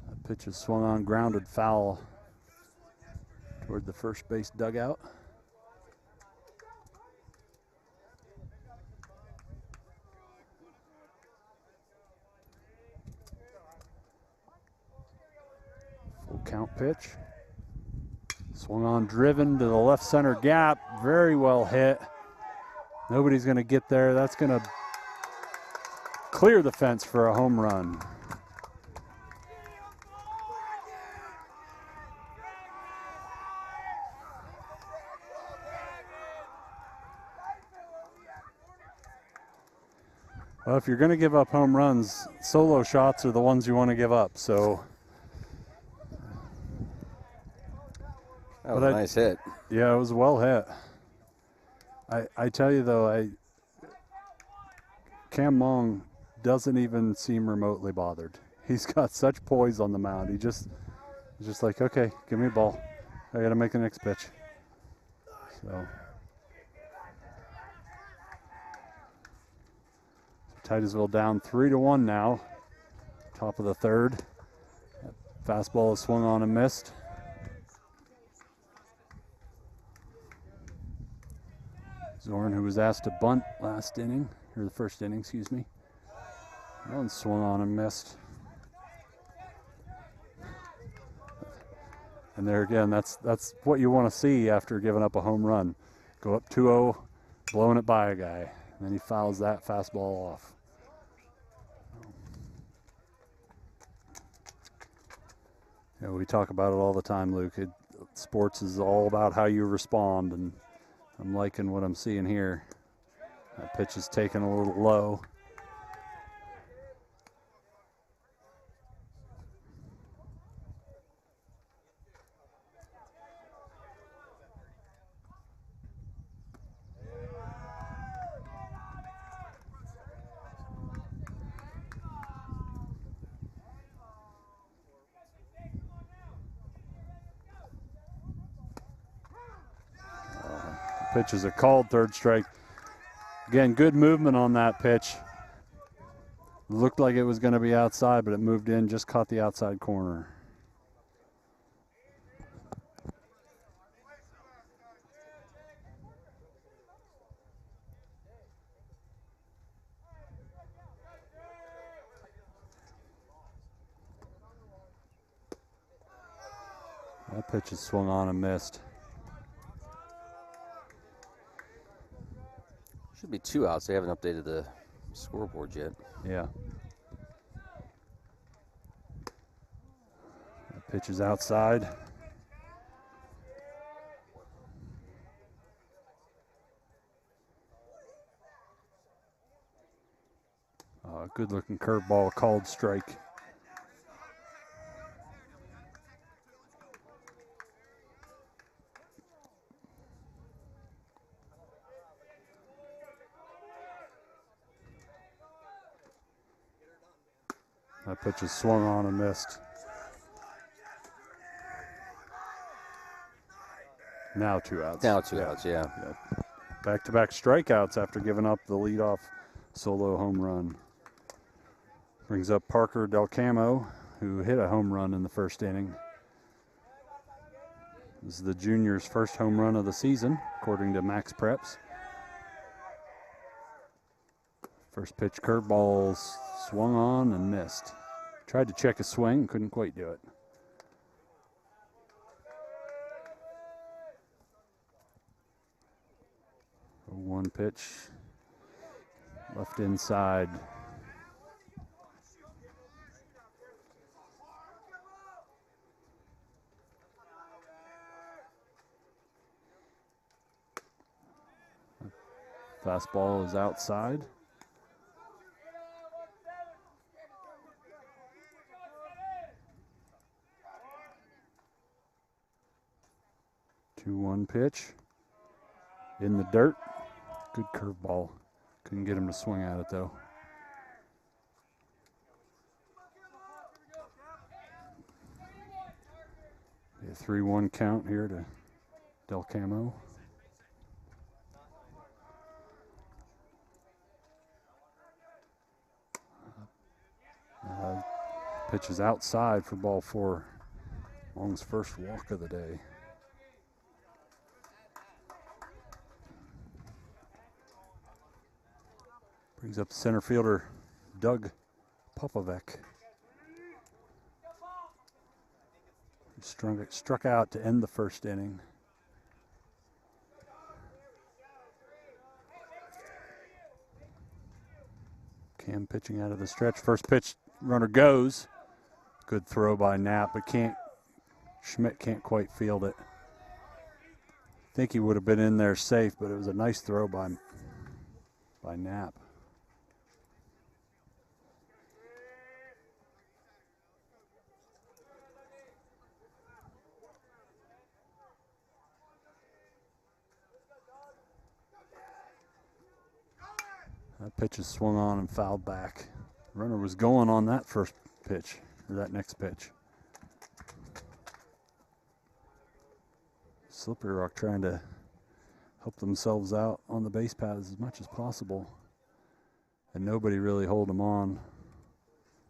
That pitch is swung on, grounded foul toward the first base dugout. Full count pitch. Swung on, driven to the left center gap. Very well hit. Nobody's going to get there. That's going to clear the fence for a home run. Well, if you're going to give up home runs, solo shots are the ones you want to give up. So that was a nice hit. Yeah, it was well hit. I tell you though, Cam Mong doesn't even seem remotely bothered. He's got such poise on the mound. He's just like, okay, give me a ball. I got to make the next pitch. So Titusville down 3-1 now. Top of the third. That fastball is swung on and missed. Zorn, who was asked to bunt last inning, or the first inning, excuse me. That one swung on and missed. And there again, that's what you want to see after giving up a home run. Go up 2-0, blowing it by a guy. And then he fouls that fastball off. Yeah, we talk about it all the time, Luke. Sports is all about how you respond, and I'm liking what I'm seeing here. That pitch is taken a little low. Pitch is a called third strike. Again, good movement on that pitch. Looked like it was going to be outside, but it moved in, just caught the outside corner. That pitch is swung on and missed. Should be 2 outs. They haven't updated the scoreboard yet. Yeah. That pitch is outside. Good looking curveball, called strike. That pitch is swung on and missed. Now 2 outs. Now 2 outs, yeah. Back-to-back strikeouts after giving up the leadoff solo home run. Brings up Parker Del Camo, who hit a home run in the first inning. This is the junior's first home run of the season, according to Max Preps. First pitch curveball swung on and missed. Tried to check a swing, couldn't quite do it. One pitch, left inside. Fastball is outside. One pitch in the dirt. Good curveball. Couldn't get him to swing at it though. A 3-1 count here to Del Camo. Pitch is outside for ball 4. Long's first walk of the day. Brings up center fielder Doug Popovec. Struck out to end the first inning. Cam pitching out of the stretch. First pitch, runner goes. Good throw by Knapp, but Schmidt can't quite field it. I think he would have been in there safe, but it was a nice throw by Knapp. That pitch is swung on and fouled back. Runner was going on that first pitch, or that next pitch. Slippery Rock trying to help themselves out on the base paths as much as possible. And nobody really hold them on,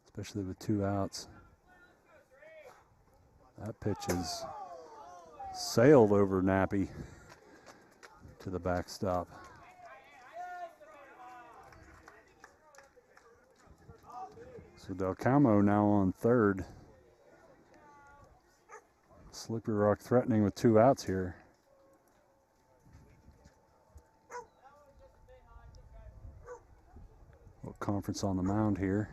especially with 2 outs. That pitch is sailed over Nappy to the backstop. So Del Camo now on third. Slippery Rock threatening with 2 outs here. Little conference on the mound here.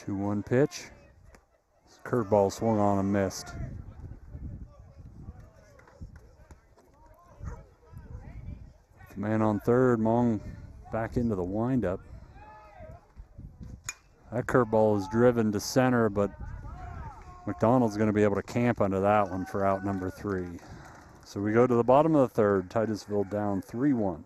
One pitch. Curveball swung on and missed. Man on third, Mong back into the windup. That curveball is driven to center, but McDonald's going to be able to camp under that one for out number 3. So we go to the bottom of the third. Titusville down 3-1.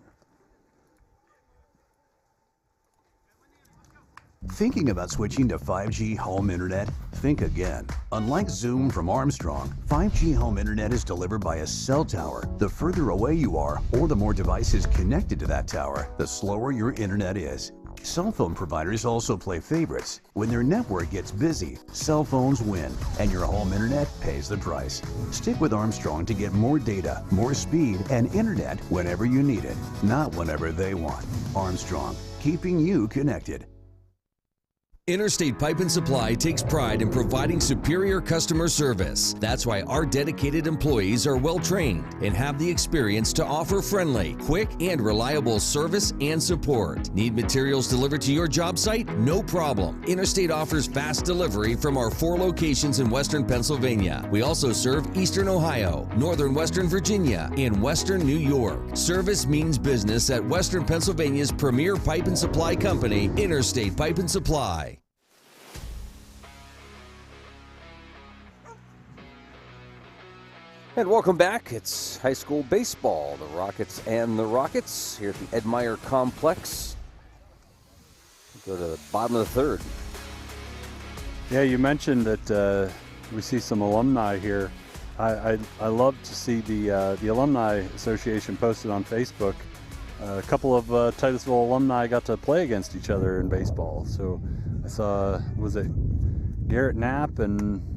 Thinking about switching to 5G home internet? Think again. Unlike Zoom from Armstrong, 5G home internet is delivered by a cell tower. The further away you are, or the more devices connected to that tower, the slower your internet is. Cell phone providers also play favorites. When their network gets busy, cell phones win, and your home internet pays the price. Stick with Armstrong to get more data, more speed, and internet whenever you need it, not whenever they want. Armstrong, keeping you connected. Interstate Pipe and Supply takes pride in providing superior customer service. That's why our dedicated employees are well trained and have the experience to offer friendly, quick, and reliable service and support. Need materials delivered to your job site? No problem. Interstate offers fast delivery from our 4 locations in Western Pennsylvania. We also serve Eastern Ohio, Northern Western Virginia, and Western New York. Service means business at Western Pennsylvania's premier pipe and supply company, Interstate Pipe and Supply. And welcome back. It's high school baseball. The Rockets and the Rockets here at the Ed Myer Complex. We'll go to the bottom of the third. Yeah, you mentioned that we see some alumni here. I love to see the Alumni Association posted on Facebook. A couple of Titusville alumni got to play against each other in baseball. So I saw, was it Garrett Knapp and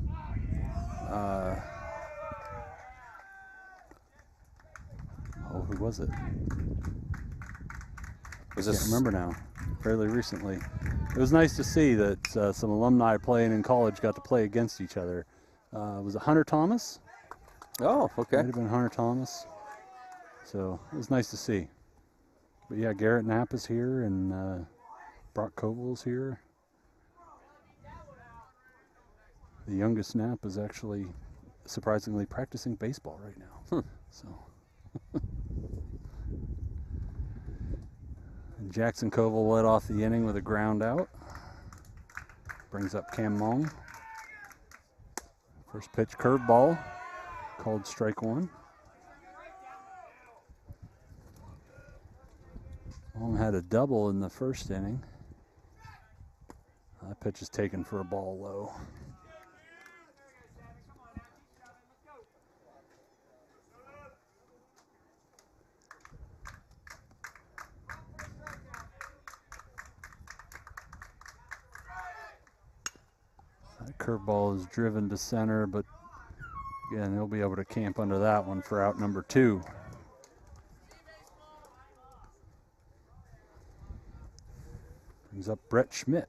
who was it? I can't remember now. Fairly recently. It was nice to see that some alumni playing in college got to play against each other. Was it Hunter Thomas? Oh, okay. Might have been Hunter Thomas. So it was nice to see. But yeah, Garrett Knapp is here and Brock Koval's here. The youngest Knapp is actually surprisingly practicing baseball right now. So. And Jackson Koval led off the inning with a ground out. Brings up Cam Mong. First pitch curveball, called strike 1. Mong had a double in the first inning. That pitch is taken for a ball low. That curveball is driven to center, but again, he'll be able to camp under that one for out number 2. Brings up Brett Schmidt.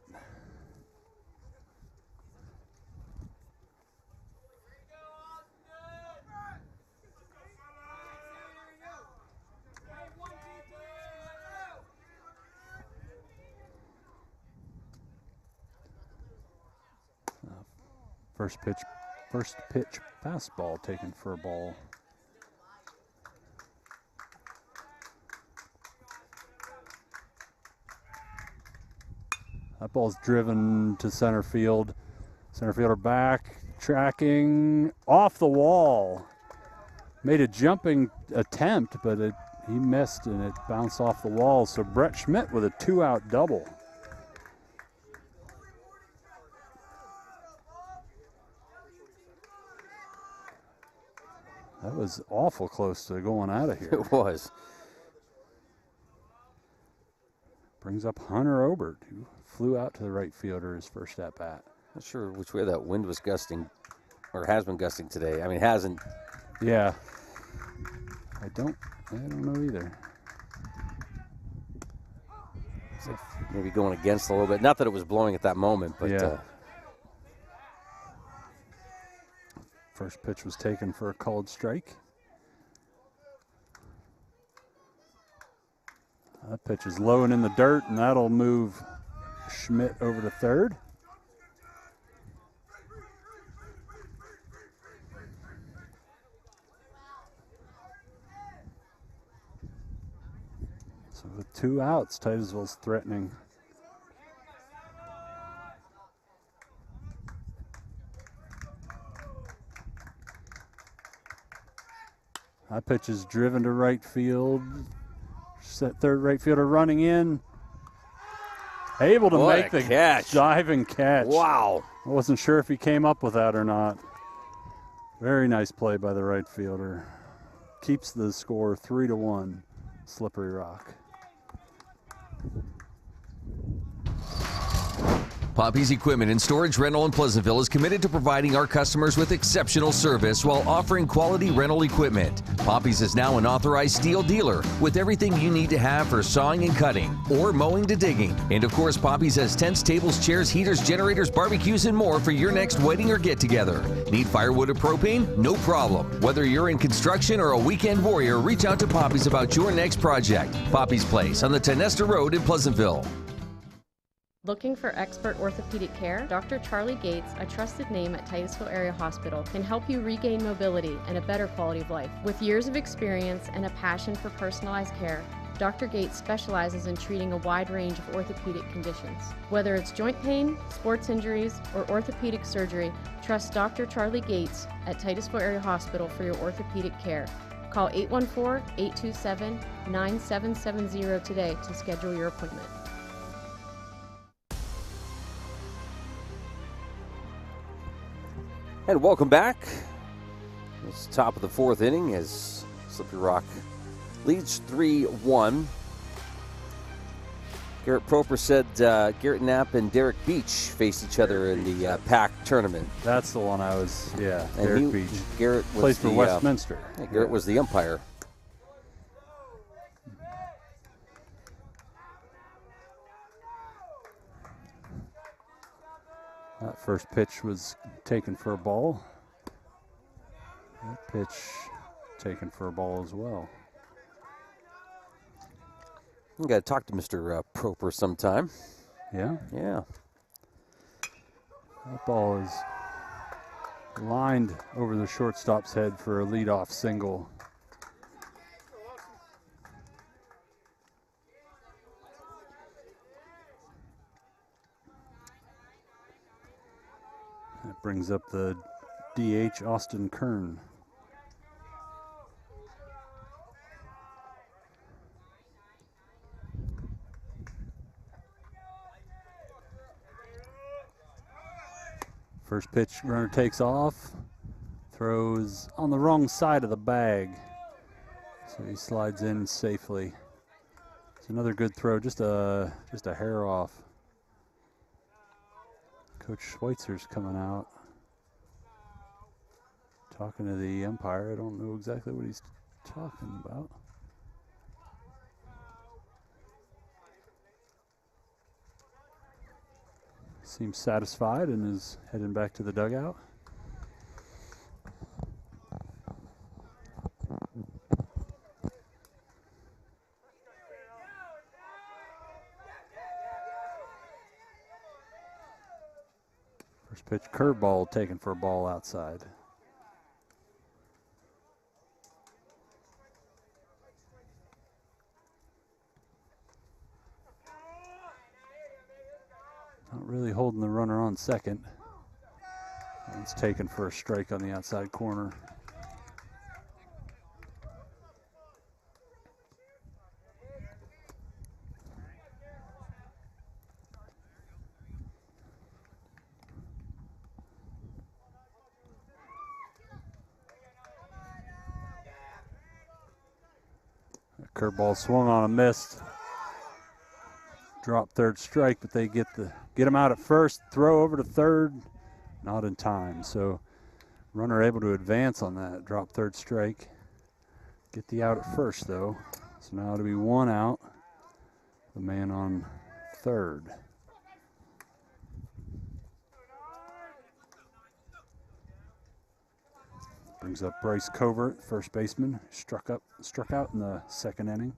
First pitch fastball taken for a ball. That ball's driven to center field. Center fielder back, tracking off the wall. Made a jumping attempt, but he missed and it bounced off the wall. So Brett Schmidt with a 2-out double. That was awful close to going out of here. It was. Brings up Hunter Obert, who flew out to the right fielder his first at bat. Not sure which way that wind was gusting, or has been gusting today. I mean, hasn't. Yeah. I don't know either. It's like maybe going against a little bit. Not that it was blowing at that moment, but. Yeah. First pitch was taken for a called strike. That pitch is low and in the dirt, and that'll move Schmidt over to third. So with 2 outs, Titusville's threatening. That pitch is driven to right field. Set third right fielder running in. Able to make the diving catch. Wow. I wasn't sure if he came up with that or not. Very nice play by the right fielder. Keeps the score 3-1, Slippery Rock. Poppy's Equipment and Storage Rental in Pleasantville is committed to providing our customers with exceptional service while offering quality rental equipment. Poppy's is now an authorized steel dealer with everything you need to have for sawing and cutting or mowing to digging. And of course, Poppy's has tents, tables, chairs, heaters, generators, barbecues, and more for your next wedding or get-together. Need firewood or propane? No problem. Whether you're in construction or a weekend warrior, reach out to Poppy's about your next project. Poppy's Place on the Tenesta Road in Pleasantville. Looking for expert orthopedic care? Dr. Charlie Gates, a trusted name at Titusville Area Hospital, can help you regain mobility and a better quality of life. With years of experience and a passion for personalized care, Dr. Gates specializes in treating a wide range of orthopedic conditions. Whether it's joint pain, sports injuries, or orthopedic surgery, trust Dr. Charlie Gates at Titusville Area Hospital for your orthopedic care. Call 814-827-9770 today to schedule your appointment. And welcome back. It's the top of the 4th inning as Slippery Rock leads 3-1. Garrett Proper said Garrett Knapp and Derek Beach faced each other in the PAC tournament. That's the one I was, yeah, and Derek Beach. Garrett was plays for Westminster. Garrett was the umpire. That first pitch was taken for a ball. That pitch taken for a ball as well. You got to talk to Mr. Proper sometime. Yeah? Yeah. That ball is lined over the shortstop's head for a leadoff single. That brings up the DH, Austin Kern. First pitch, runner takes off, throws on the wrong side of the bag, so he slides in safely. It's another good throw, just a hair off. Coach Schweitzer's coming out, talking to the umpire. I don't know exactly what he's talking about. seems satisfied and is heading back to the dugout. First pitch curveball taken for a ball outside. Not really holding the runner on second. It's taken for a strike on the outside corner. Curveball swung on a missed. Drop third strike, but they get him out at first. Throw over to third, not in time. So runner able to advance on that drop third strike. Get the out at first though. So now it'll be one out. The man on third. Brings up Bryce Covert, first baseman. Struck out in the second inning.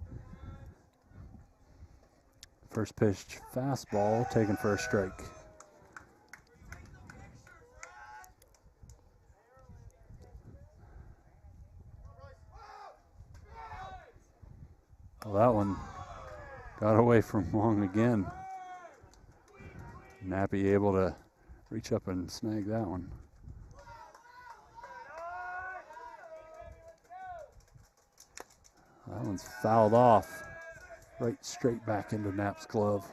First pitch fastball taken for a strike. Well, that one got away from Long again. Nappy able to reach up and snag that one. That one's fouled off. Right straight back into Knapp's glove.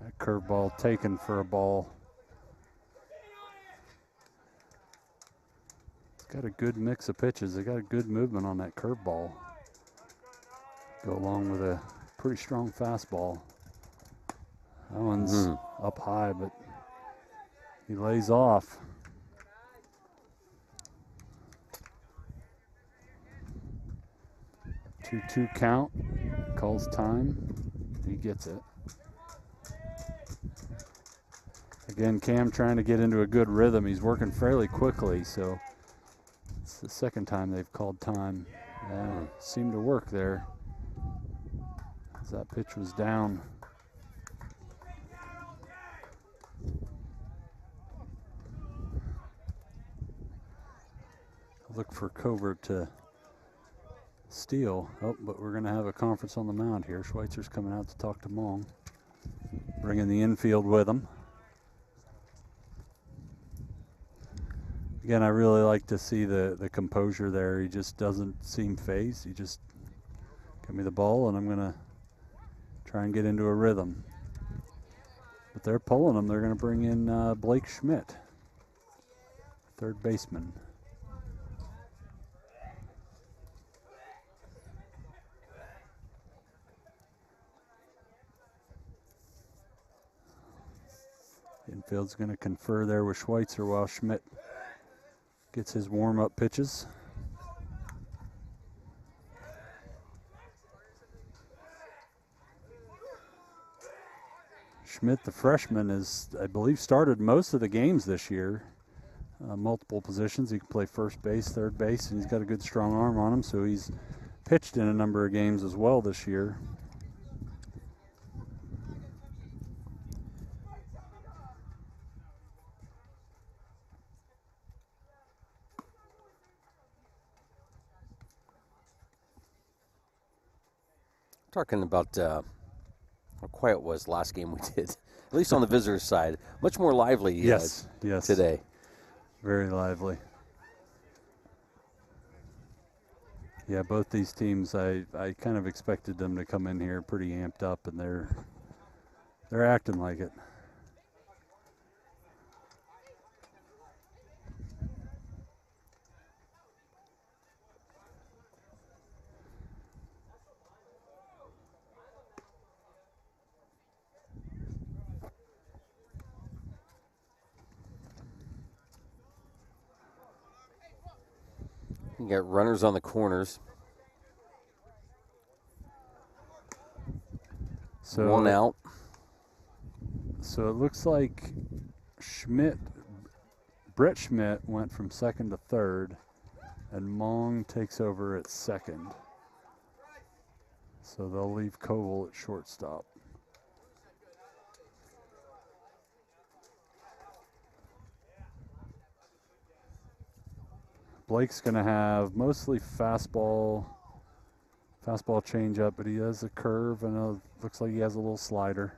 That curveball taken for a ball. It's got a good mix of pitches. They got a good movement on that curveball. Go along with a pretty strong fastball. That one's up high, but he lays off. 2-2 count, calls time, he gets it. Again, Cam trying to get into a good rhythm. He's working fairly quickly, so it's the second time they've called time. And it seemed to work there as that pitch was down. Look for Covert to steal. Oh, but we're going to have a conference on the mound here. Schweitzer's coming out to talk to Mong. Bringing the infield with him. Again, I really like to see the composure there. He just doesn't seem phased. He just, give me the ball and I'm going to try and get into a rhythm. But they're pulling him. They're going to bring in Blake Schmidt, third baseman. Infield's going to confer there with Schweitzer while Schmidt gets his warm-up pitches. Schmidt, the freshman, is, I believe, started most of the games this year. Multiple positions. He can play first base, third base, and he's got a good strong arm on him, so he's pitched in a number of games as well this year. Talking about how quiet it was last game we did, at least on the visitors' side. Much more lively yes, today. Very lively. Yeah, both these teams, I kind of expected them to come in here pretty amped up, and they're acting like it. You got runners on the corners. So 1 out. So it looks like Brett Schmidt went from second to third, and Mong takes over at second. So they'll leave Koval at shortstop. Blake's going to have mostly fastball changeup, but he has a curve and looks like he has a little slider.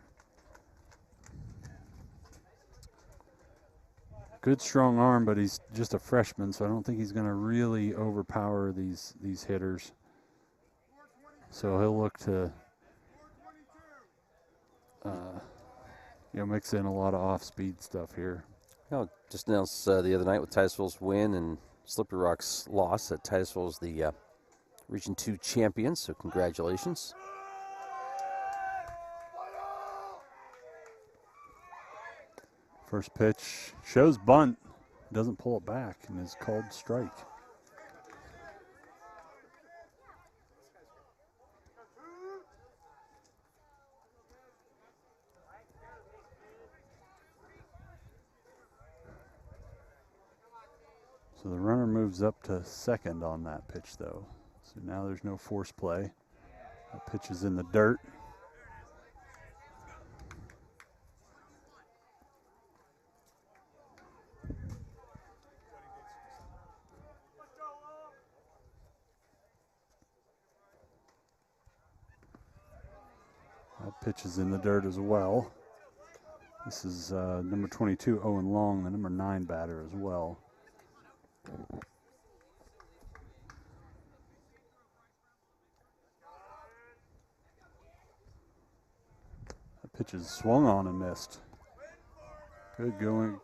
Good strong arm, but he's just a freshman, so I don't think he's going to really overpower these hitters. So he'll look to mix in a lot of off-speed stuff here. Just announced the other night with Titusville's win and Slippery Rock's loss that Titusville is the Region 2 champions, so congratulations. First pitch shows bunt, doesn't pull it back, and is called strike. So the runner moves up to second on that pitch, though. So now there's no force play. That pitch is in the dirt. That pitch is in the dirt as well. This is number 22, Owen Long, the number 9 batter as well. That pitch is swung on and missed. Good going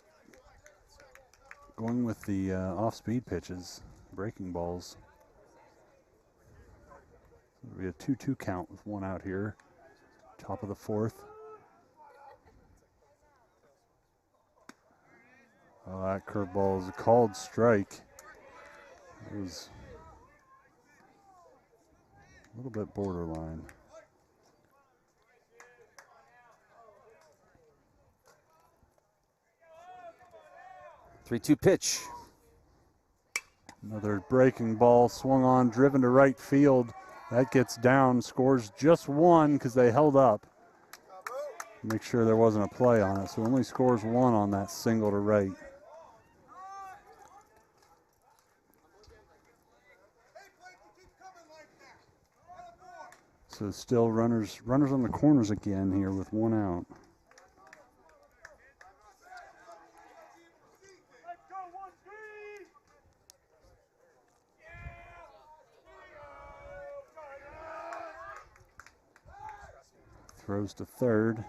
with the off-speed pitches, breaking balls. It'll be a 2-2 count with 1 out here. Top of the 4th. Oh, that curveball is a called strike. It was a little bit borderline. 3-2 pitch. Another breaking ball swung on, driven to right field. That gets down, scores just 1 because they held up. Make sure there wasn't a play on it, so only scores 1 on that single to right. So still runners on the corners again here with 1 out. Throws to third.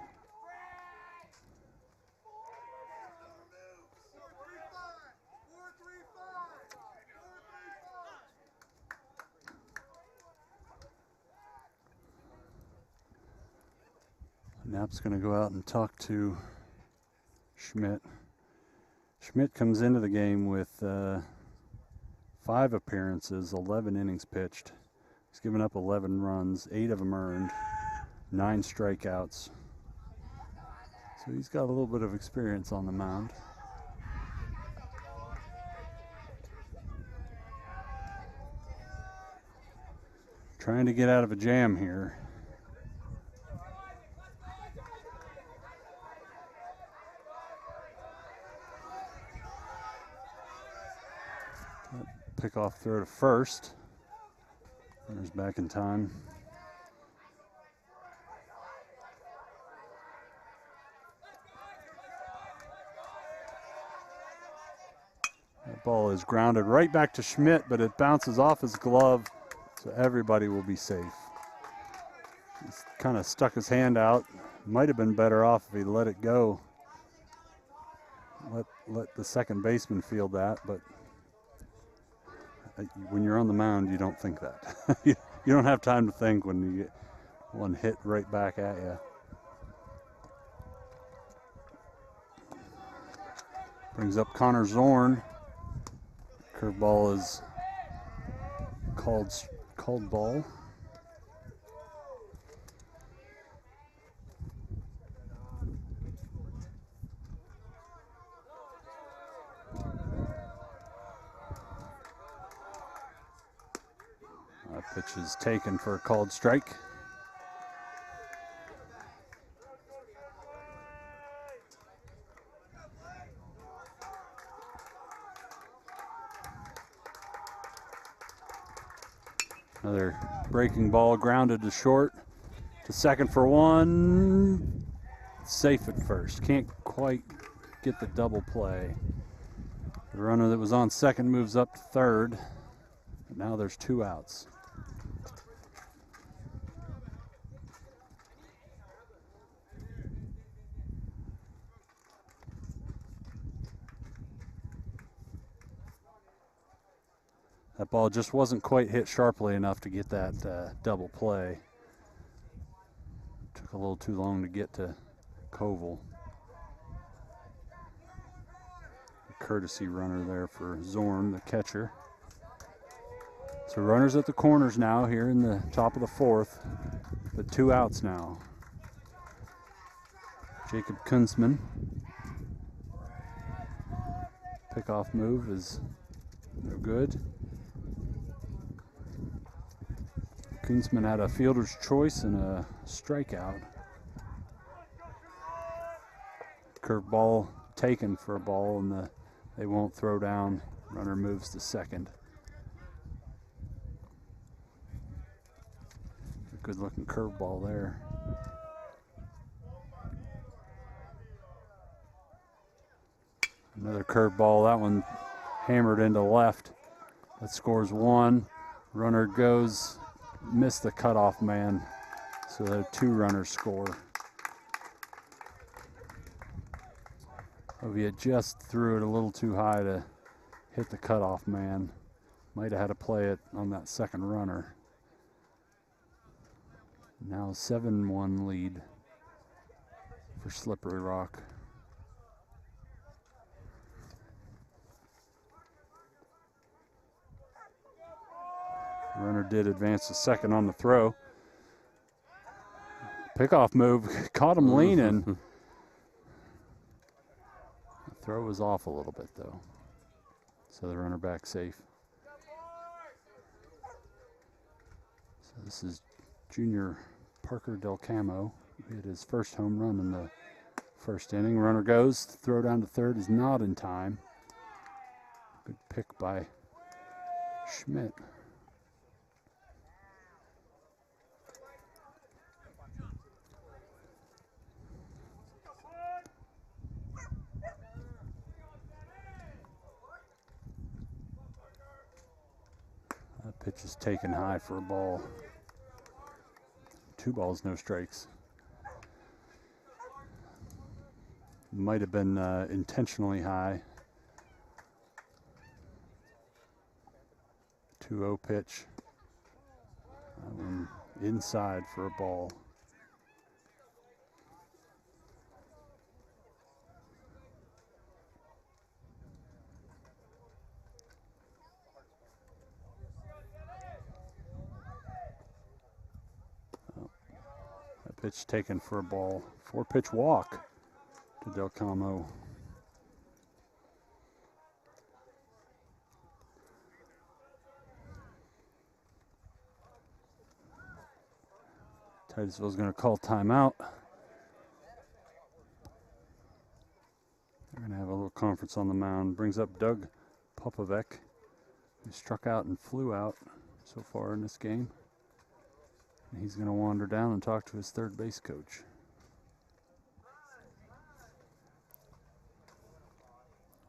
Knapp's going to go out and talk to Schmidt. Schmidt comes into the game with 5 appearances, 11 innings pitched. He's given up 11 runs, 8 of them earned. 9 strikeouts. So he's got a little bit of experience on the mound. Trying to get out of a jam here. Pickoff throw to first. Runner's back in time. That ball is grounded right back to Schmidt, but it bounces off his glove, so everybody will be safe. He's kind of stuck his hand out. Might have been better off if he let it go. Let the second baseman field that, but when you're on the mound, you don't think that. You don't have time to think when you get one hit right back at you. Brings up Connor Zorn. Curveball is called ball. pitch is taken for a called strike. Another breaking ball grounded to short. To second for one. Safe at first. Can't quite get the double play. The runner that was on second moves up to third. But now there's 2 outs. That ball just wasn't quite hit sharply enough to get that double play. Took a little too long to get to Koval. A courtesy runner there for Zorn, the catcher. So runners at the corners now here in the top of the 4th, but 2 outs now. Jacob Kunzman. Pickoff move is no good. Kunzman had a fielder's choice and a strikeout. Curveball taken for a ball, and they won't throw down. Runner moves to second. Good looking curveball there. Another curveball, that one hammered into left. That scores 1. Runner goes, missed the cutoff man, so the 2 runners score. Ovia just threw it a little too high to hit the cutoff man. Might have had to play it on that second runner. Now 7-1 lead for Slippery Rock. Runner did advance to second on the throw. Pickoff move, caught him leaning. The throw was off a little bit though. So the runner back safe. So this is junior Parker Del Camo, who hit his first home run in the first inning. Runner goes, throw down to third is not in time. Good pick by Schmidt. That pitch is taken high for a ball. 2 balls, no strikes. Might have been intentionally high. 2-0 pitch. That one inside for a ball. Pitch taken for a ball. 4-pitch walk to Del Camo. Titusville's going to call timeout. They're going to have a little conference on the mound. Brings up Doug Popovec, who struck out and flew out so far in this game. He's going to wander down and talk to his third base coach.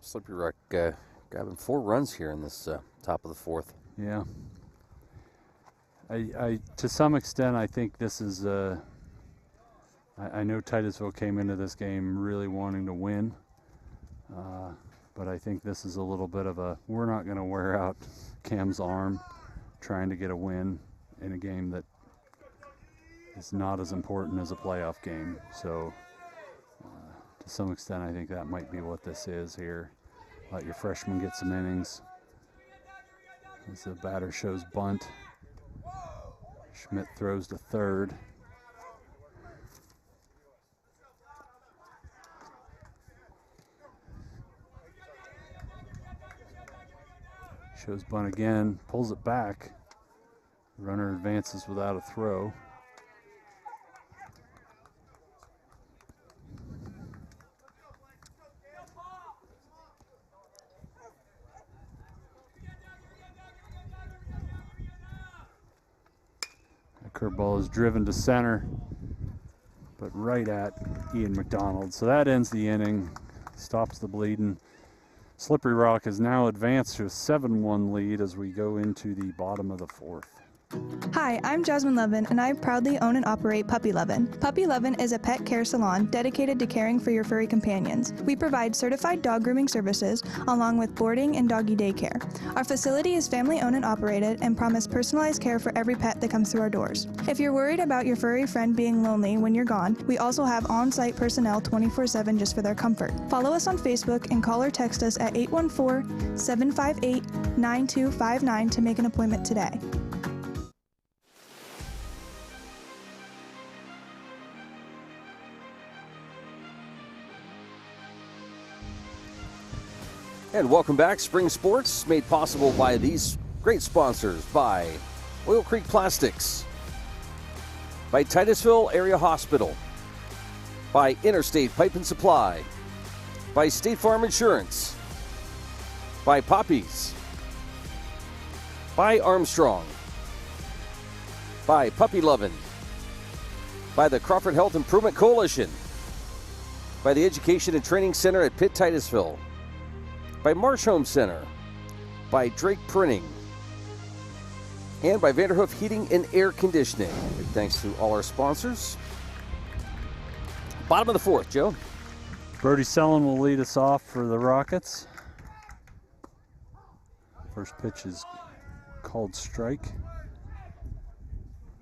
Slippery Rock grabbing 4 runs here in this top of the 4th. Yeah. I to some extent, I think this is, I know Titusville came into this game really wanting to win, but I think this is a little bit of a, we're not going to wear out Cam's arm trying to get a win in a game that is not as important as a playoff game. So to some extent, I think that might be what this is here. Let your freshman get some innings. As the batter shows bunt. Schmidt throws to third. Shows bunt again, pulls it back. Runner advances without a throw. That curveball is driven to center, but right at Ian McDonald. So that ends the inning, stops the bleeding. Slippery Rock has now advanced to a 7-1 lead as we go into the bottom of the fourth. Hi, I'm Jasmine Levin, and I proudly own and operate Puppy Lovin'. Puppy Lovin' is a pet care salon dedicated to caring for your furry companions. We provide certified dog grooming services along with boarding and doggy daycare. Our facility is family-owned and operated and promise personalized care for every pet that comes through our doors. If you're worried about your furry friend being lonely when you're gone, we also have on-site personnel 24/7 just for their comfort. Follow us on Facebook and call or text us at 814-758-9259 to make an appointment today. And welcome back. Spring Sports made possible by these great sponsors: by Oil Creek Plastics, by Titusville Area Hospital, by Interstate Pipe and Supply, by State Farm Insurance, by Poppies, by Armstrong, by Puppy Lovin', by the Crawford Health Improvement Coalition, by the Education and Training Center at Pitt Titusville, by Marsh Home Center, by Drake Printing, and by Vanderhoof Heating and Air Conditioning. Big thanks to all our sponsors. Bottom of the fourth, Joe. Brody Sellon will lead us off for the Rockets. First pitch is called strike.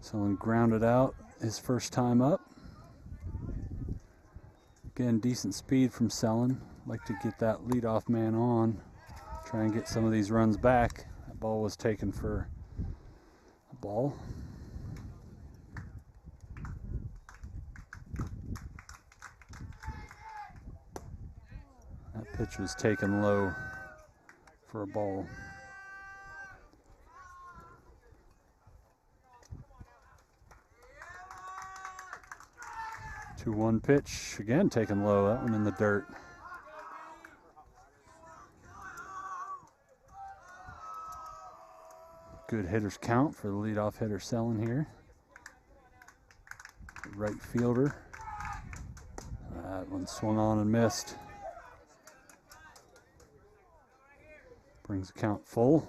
Sellon grounded out his first time up. Again, decent speed from Sellon. Like to get that leadoff man on, try and get some of these runs back. That ball was taken for a ball. That pitch was taken low for a ball. Two 2-1 pitch, again taken low, that one in the dirt. Good hitter's count for the leadoff hitter Sellon here. Right fielder. That one swung on and missed. Brings the count full.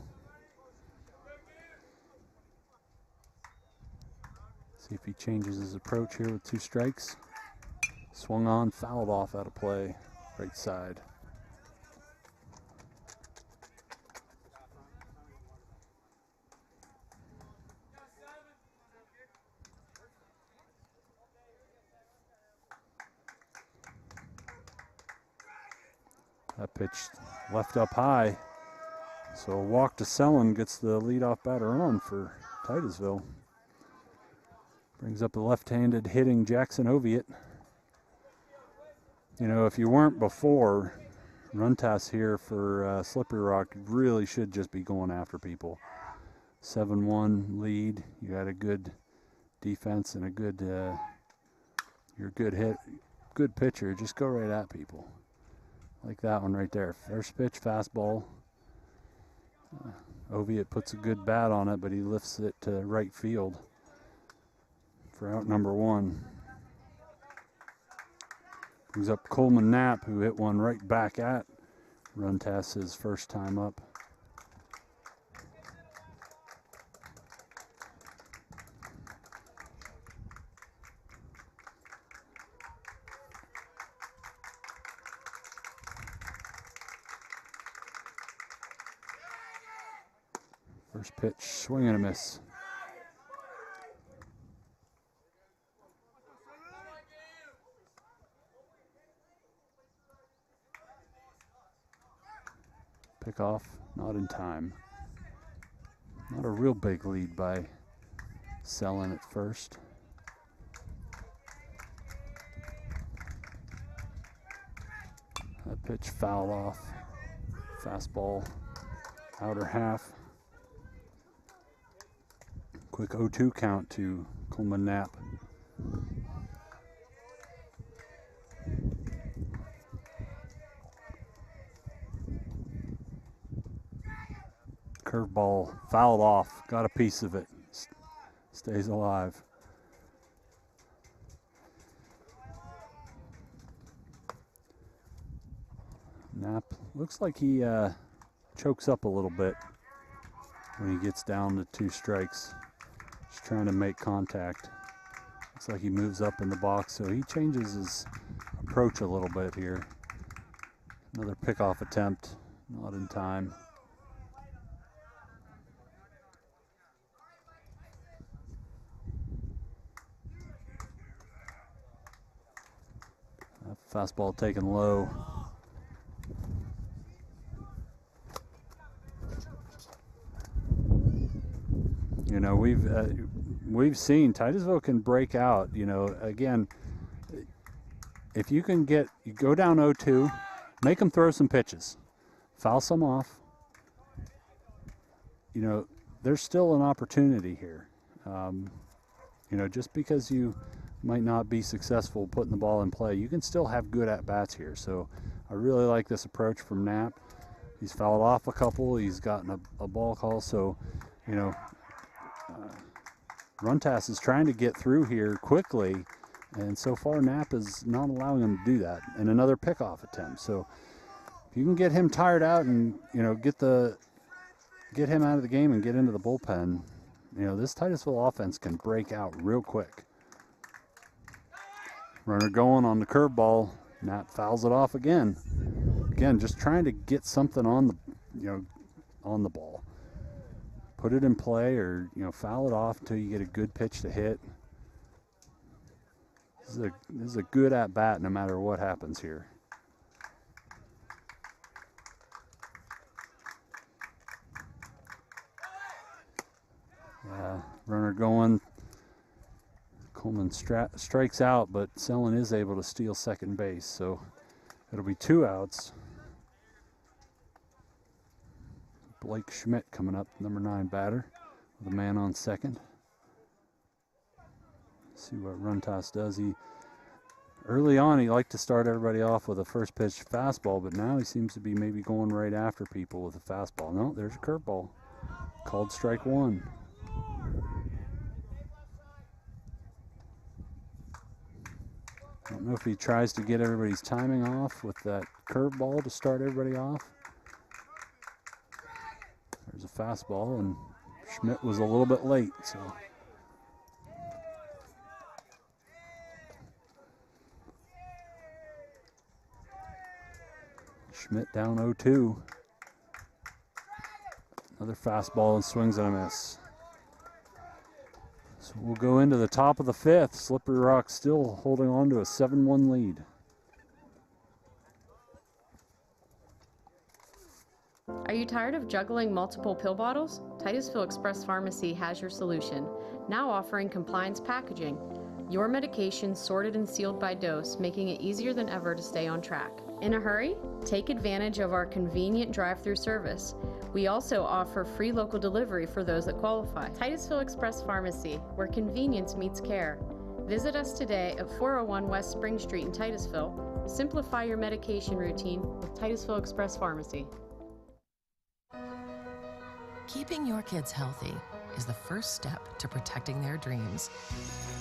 See if he changes his approach here with 2 strikes. Swung on, fouled off out of play, right side. That pitch left up high. So a walk to Sellon gets the leadoff batter on for Titusville. Brings up a left-handed hitting Jackson Oviatt. You know, if you weren't before, Runtas here for Slippery Rock really should just be going after people. 7-1 lead. You had a good defense and a good, you're a good hit, good pitcher. Just go right at people. Like that one right there. First pitch, fastball. Oviatt puts a good bat on it, but he lifts it to right field for out number 1. Brings up Coleman Knapp, who hit one right back at Runtas his first time up. First pitch, swing and a miss. Pickoff, not in time. Not a real big lead by Sellon at first. That pitch fouled off. Fastball, outer half. Quick 0-2 count to Coleman Knapp. Curveball fouled off, got a piece of it, stays alive. Knapp looks like he chokes up a little bit when he gets down to 2 strikes. Just trying to make contact. Looks like he moves up in the box, so he changes his approach a little bit here. Another pickoff attempt, not in time. Fastball taken low. You know, we've seen Titusville can break out. You know, again, if you can you go down 0-2, make them throw some pitches, foul some off. You know, there's still an opportunity here. You know, just because you might not be successful putting the ball in play, you can still have good at-bats here. So I really like this approach from Knapp. He's fouled off a couple. He's gotten a ball call. So, you know, Runtas is trying to get through here quickly, and so far Knapp is not allowing him to do that. And another pickoff attempt. So if you can get him tired out and, you know, get him out of the game and get into the bullpen, you know, this Titusville offense can break out real quick. Runner going on the curveball. Knapp fouls it off again. Again, just trying to get something on the, you know, on the ball. Put it in play, or, you know, foul it off until you get a good pitch to hit. This is a good at bat no matter what happens here. Runner going. Coleman strikes out, but Sellen is able to steal second base, so it'll be 2 outs. Blake Schmidt coming up, number 9 batter, with a man on second. See what Runtas does. Early on, he liked to start everybody off with a first pitch fastball, but now he seems to be maybe going right after people with a fastball. No, there's a curveball. Called strike 1. I don't know if he tries to get everybody's timing off with that curveball to start everybody off. There's a fastball, and Schmidt was a little bit late, so. Schmidt down 0-2. Another fastball and swings and a miss. So we'll go into the top of the 5th. Slippery Rock still holding on to a 7-1 lead. Are you tired of juggling multiple pill bottles? Titusville Express Pharmacy has your solution, now offering compliance packaging. Your medication sorted and sealed by dose, making it easier than ever to stay on track. In a hurry? Take advantage of our convenient drive-through service. We also offer free local delivery for those that qualify. Titusville Express Pharmacy, where convenience meets care. Visit us today at 401 West Spring Street in Titusville. Simplify your medication routine with Titusville Express Pharmacy. Keeping your kids healthy is the first step to protecting their dreams.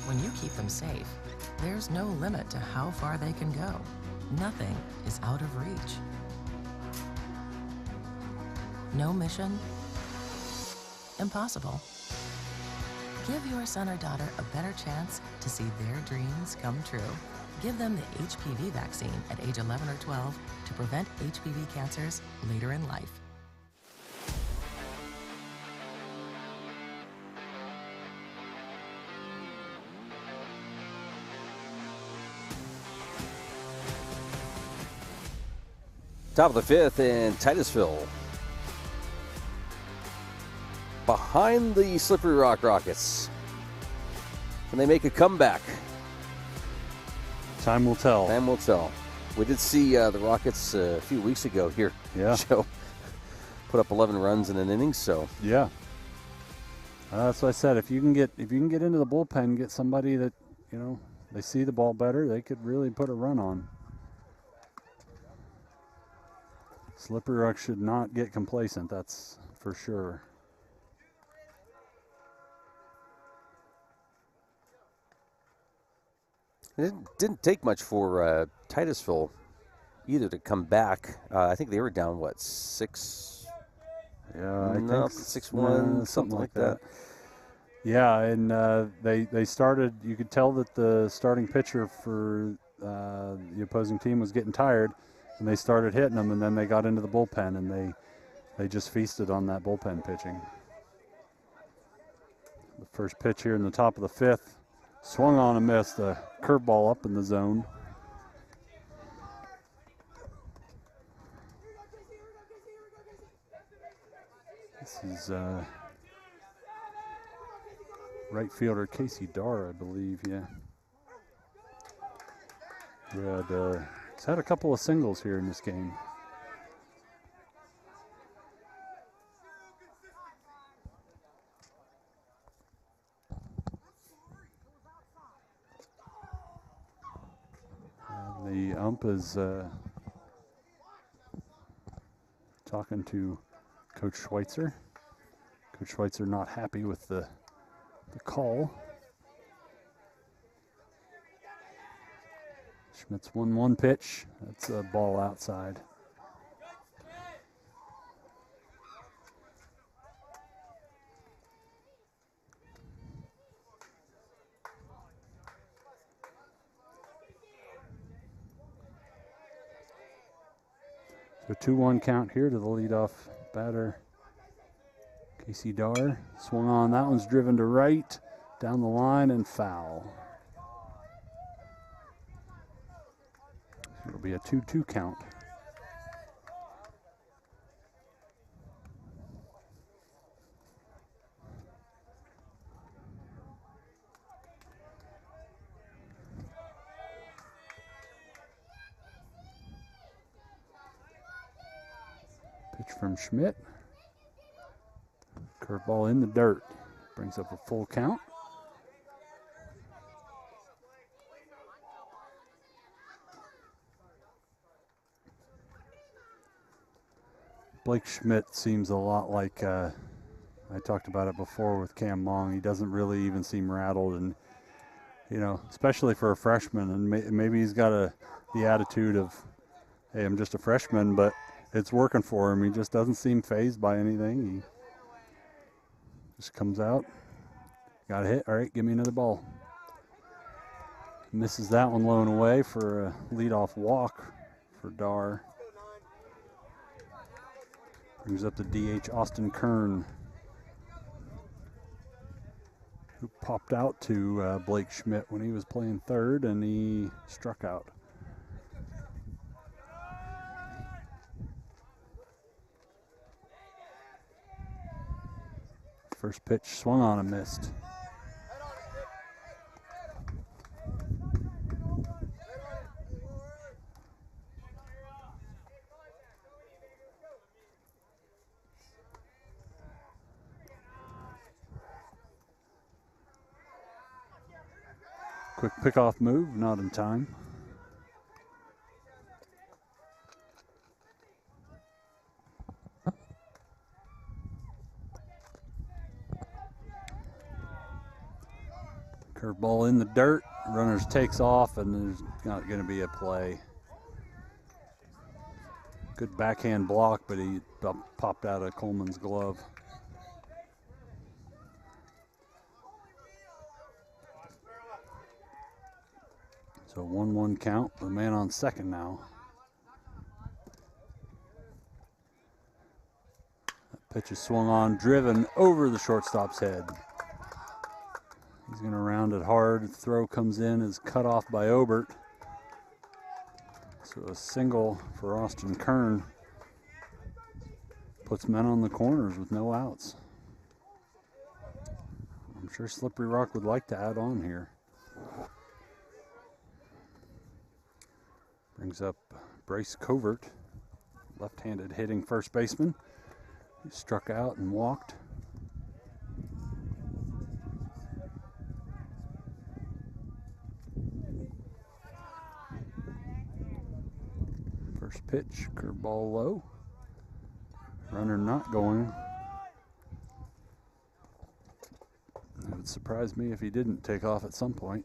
When you keep them safe, there's no limit to how far they can go. Nothing is out of reach. No mission? Impossible. Give your son or daughter a better chance to see their dreams come true. Give them the HPV vaccine at age 11 or 12 to prevent HPV cancers later in life. Top of the 5th in Titusville. Behind the Slippery Rock Rockets. Can they make a comeback? Time will tell. Time will tell. We did see the Rockets a few weeks ago here. Yeah. Joe put up 11 runs in an inning, so. Yeah. That's what I said. If you can get into the bullpen, get somebody that, you know, they see the ball better, they could really put a run on. Slippery Rock should not get complacent, that's for sure. It didn't take much for Titusville either to come back. I think they were down, what, 6? Yeah, I think 6-1, something like that. Yeah, and they started, you could tell that the starting pitcher for the opposing team was getting tired, and they started hitting them, and then they got into the bullpen, and they just feasted on that bullpen pitching. The first pitch here in the top of the 5th, swung on and missed, a curveball up in the zone. This is right fielder Casey Darr, I believe, yeah. He's had a couple of singles here in this game. The ump is talking to Coach Schweitzer. Coach Schweitzer not happy with the call. Schmidt's 1-1 pitch. That's a ball outside. So 2-1 count here to the leadoff batter, Casey Darr. Swung on, that one's driven to right, down the line and foul. It'll be a 2-2 count. Pitch from Schmidt. Curveball in the dirt. Brings up a full count. Blake Schmidt seems a lot like, I talked about it before with Cam Long. He doesn't really even seem rattled, and, you know, especially for a freshman. And maybe he's got the attitude of, hey, I'm just a freshman, but it's working for him. He just doesn't seem fazed by anything. He just comes out, got a hit. All right, give me another ball. Misses that one low and away for a leadoff walk for Darr. Brings up the DH Austin Kern, who popped out to Blake Schmidt when he was playing third, and he struck out. First pitch swung on and missed. Quick pickoff move, not in time. Curveball in the dirt, runners takes off, and there's not going to be a play. Good backhand block, but he popped out of Coleman's glove. So 1-1 count, the man on second now. That pitch is swung on, driven over the shortstop's head. He's going to round it hard. The throw comes in, is cut off by Obert. So a single for Austin Kern puts men on the corners with no outs. I'm sure Slippery Rock would like to add on here. Brings up Bryce Covert, left-handed hitting first baseman. He struck out and walked. First pitch, curveball low. Runner not going. It would surprise me if he didn't take off at some point.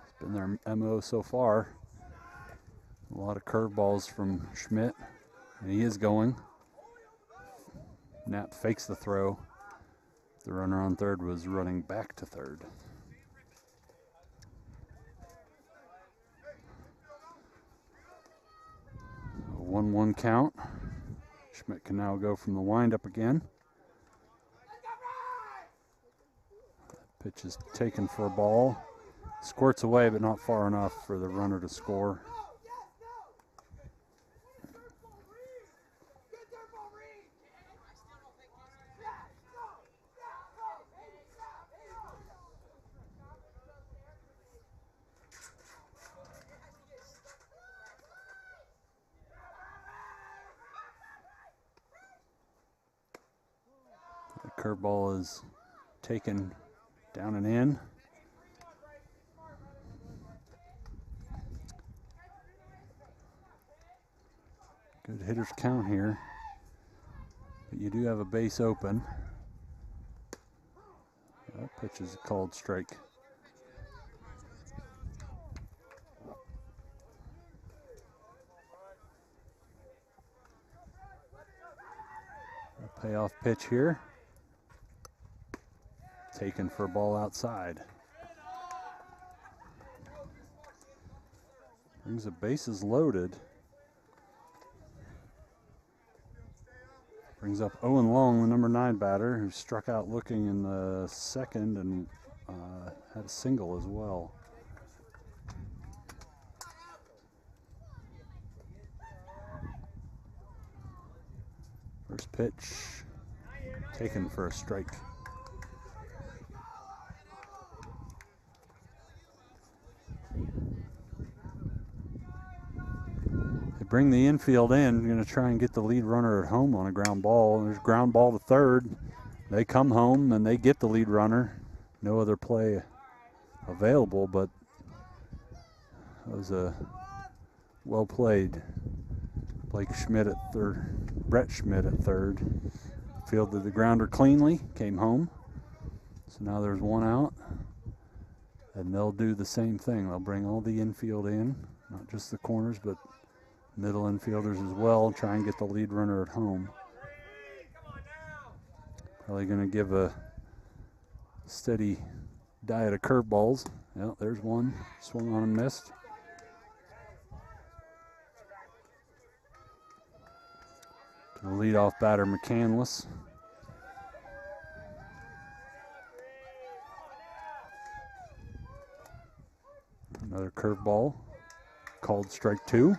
It's been their MO so far. A lot of curveballs from Schmidt, and he is going. Knapp fakes the throw. The runner on third was running back to third. A 1-1 count. Schmidt can now go from the windup again. Pitch is taken for a ball. Squirts away, but not far enough for the runner to score. The curveball is taken down and in. Good hitter's count here, but you do have a base open. That pitch is a called strike. A payoff pitch here. Taken for a ball outside. Brings the bases loaded. Brings up Owen Long, the number 9 batter, who struck out looking in the second and had a single as well. First pitch taken for a strike. Bring the infield in. Going to try and get the lead runner at home on a ground ball. There's ground ball to third. They come home and they get the lead runner. No other play available, but it was a well played. Blake Schmidt at third, Brett Schmidt at third. Fielded the grounder cleanly, came home. So now there's one out. And they'll do the same thing. They'll bring all the infield in, not just the corners, but middle infielders as well, try and get the lead runner at home. Probably going to give a steady diet of curveballs. Yeah, there's one. Swung on and missed. The leadoff batter, McCandless. Another curveball. Called strike 2.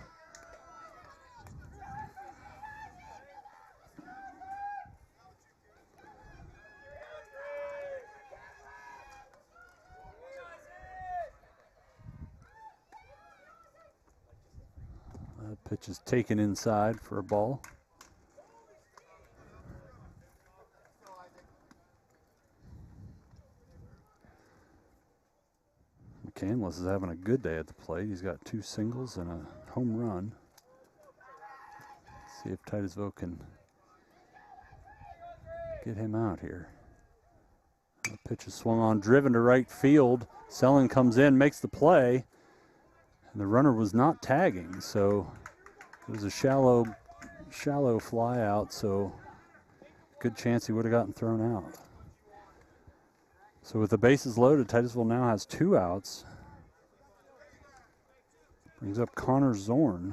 Pitch is taken inside for a ball. McCandless is having a good day at the plate. He's got 2 singles and a home run. Let's see if Titusville can get him out here. The pitch is swung on, driven to right field. Selling comes in, makes the play. And the runner was not tagging, so it was a shallow fly out, so good chance he would have gotten thrown out. So with the bases loaded, Titusville now has 2 outs. Brings up Connor Zorn.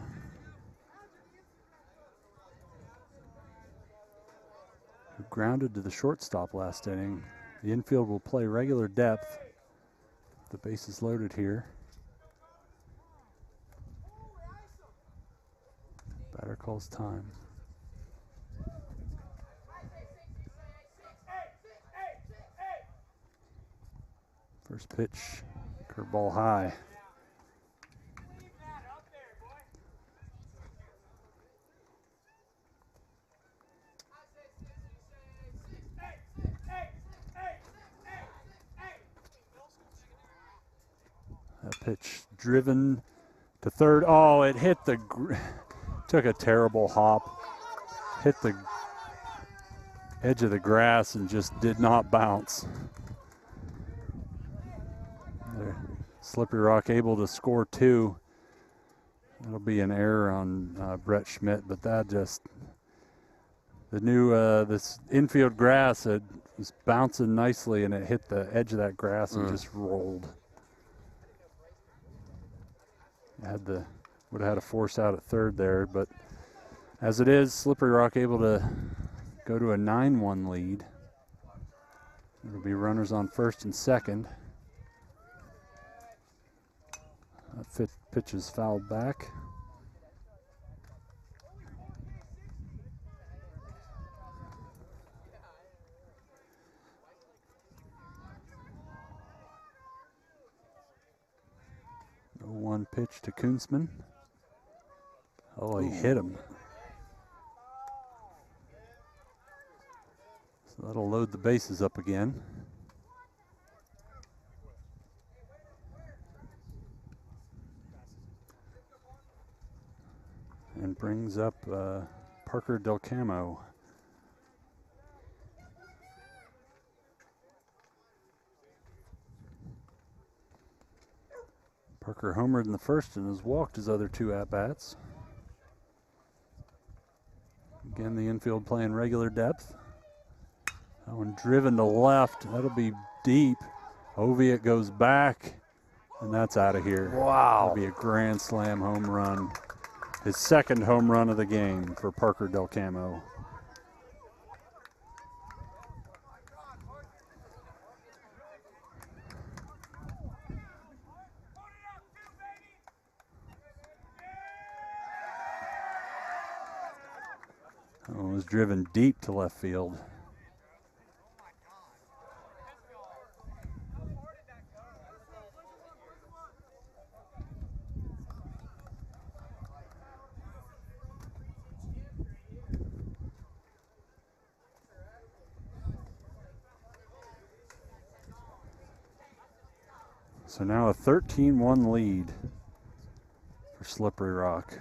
Who grounded to the shortstop last inning. The infield will play regular depth. The bases loaded here. Batter calls time. First pitch, curveball high. That pitch driven to third. Oh, it hit the took a terrible hop, hit the edge of the grass and just did not bounce. There, Slippery Rock able to score 2. That'll be an error on Brett Schmidt, but that just, the new, this infield grass, it was bouncing nicely and it hit the edge of that grass and just rolled. Would have had a force out at third there, but as it is, Slippery Rock able to go to a 9-1 lead. It'll be runners on first and second. That pitch is fouled back. No 1 pitch to Kunzman. Oh, he hit him. So that'll load the bases up again. And brings up Parker Del Camo. Parker homered in the first and has walked his other 2 at-bats. Again, the infield playing regular depth. That one driven to left. That'll be deep. Oviatt goes back, and that's out of here. Wow. That'll be a grand slam home run. His second home run of the game for Parker Del Camo. That one was driven deep to left field. So now a 13-1 lead for Slippery Rock.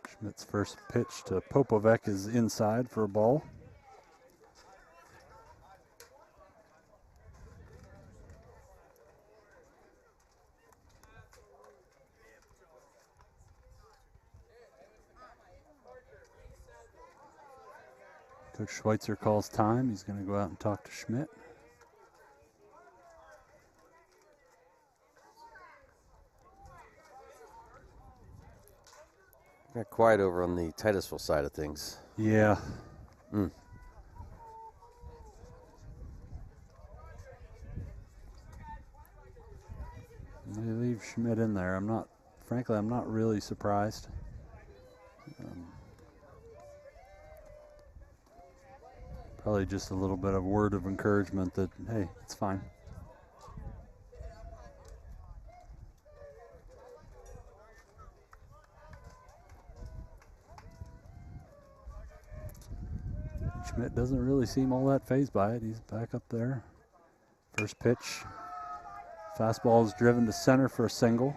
Schmidt's first pitch to Popovec is inside for a ball. Coach Schweitzer calls time. He's going to go out and talk to Schmidt. Got quiet over on the Titusville side of things. Yeah. Mm. They leave Schmidt in there. Frankly, I'm not really surprised. Probably just a little bit of word of encouragement that, hey, it's fine. Schmidt doesn't really seem all that fazed by it. He's back up there. First pitch. Fastball is driven to center for a single.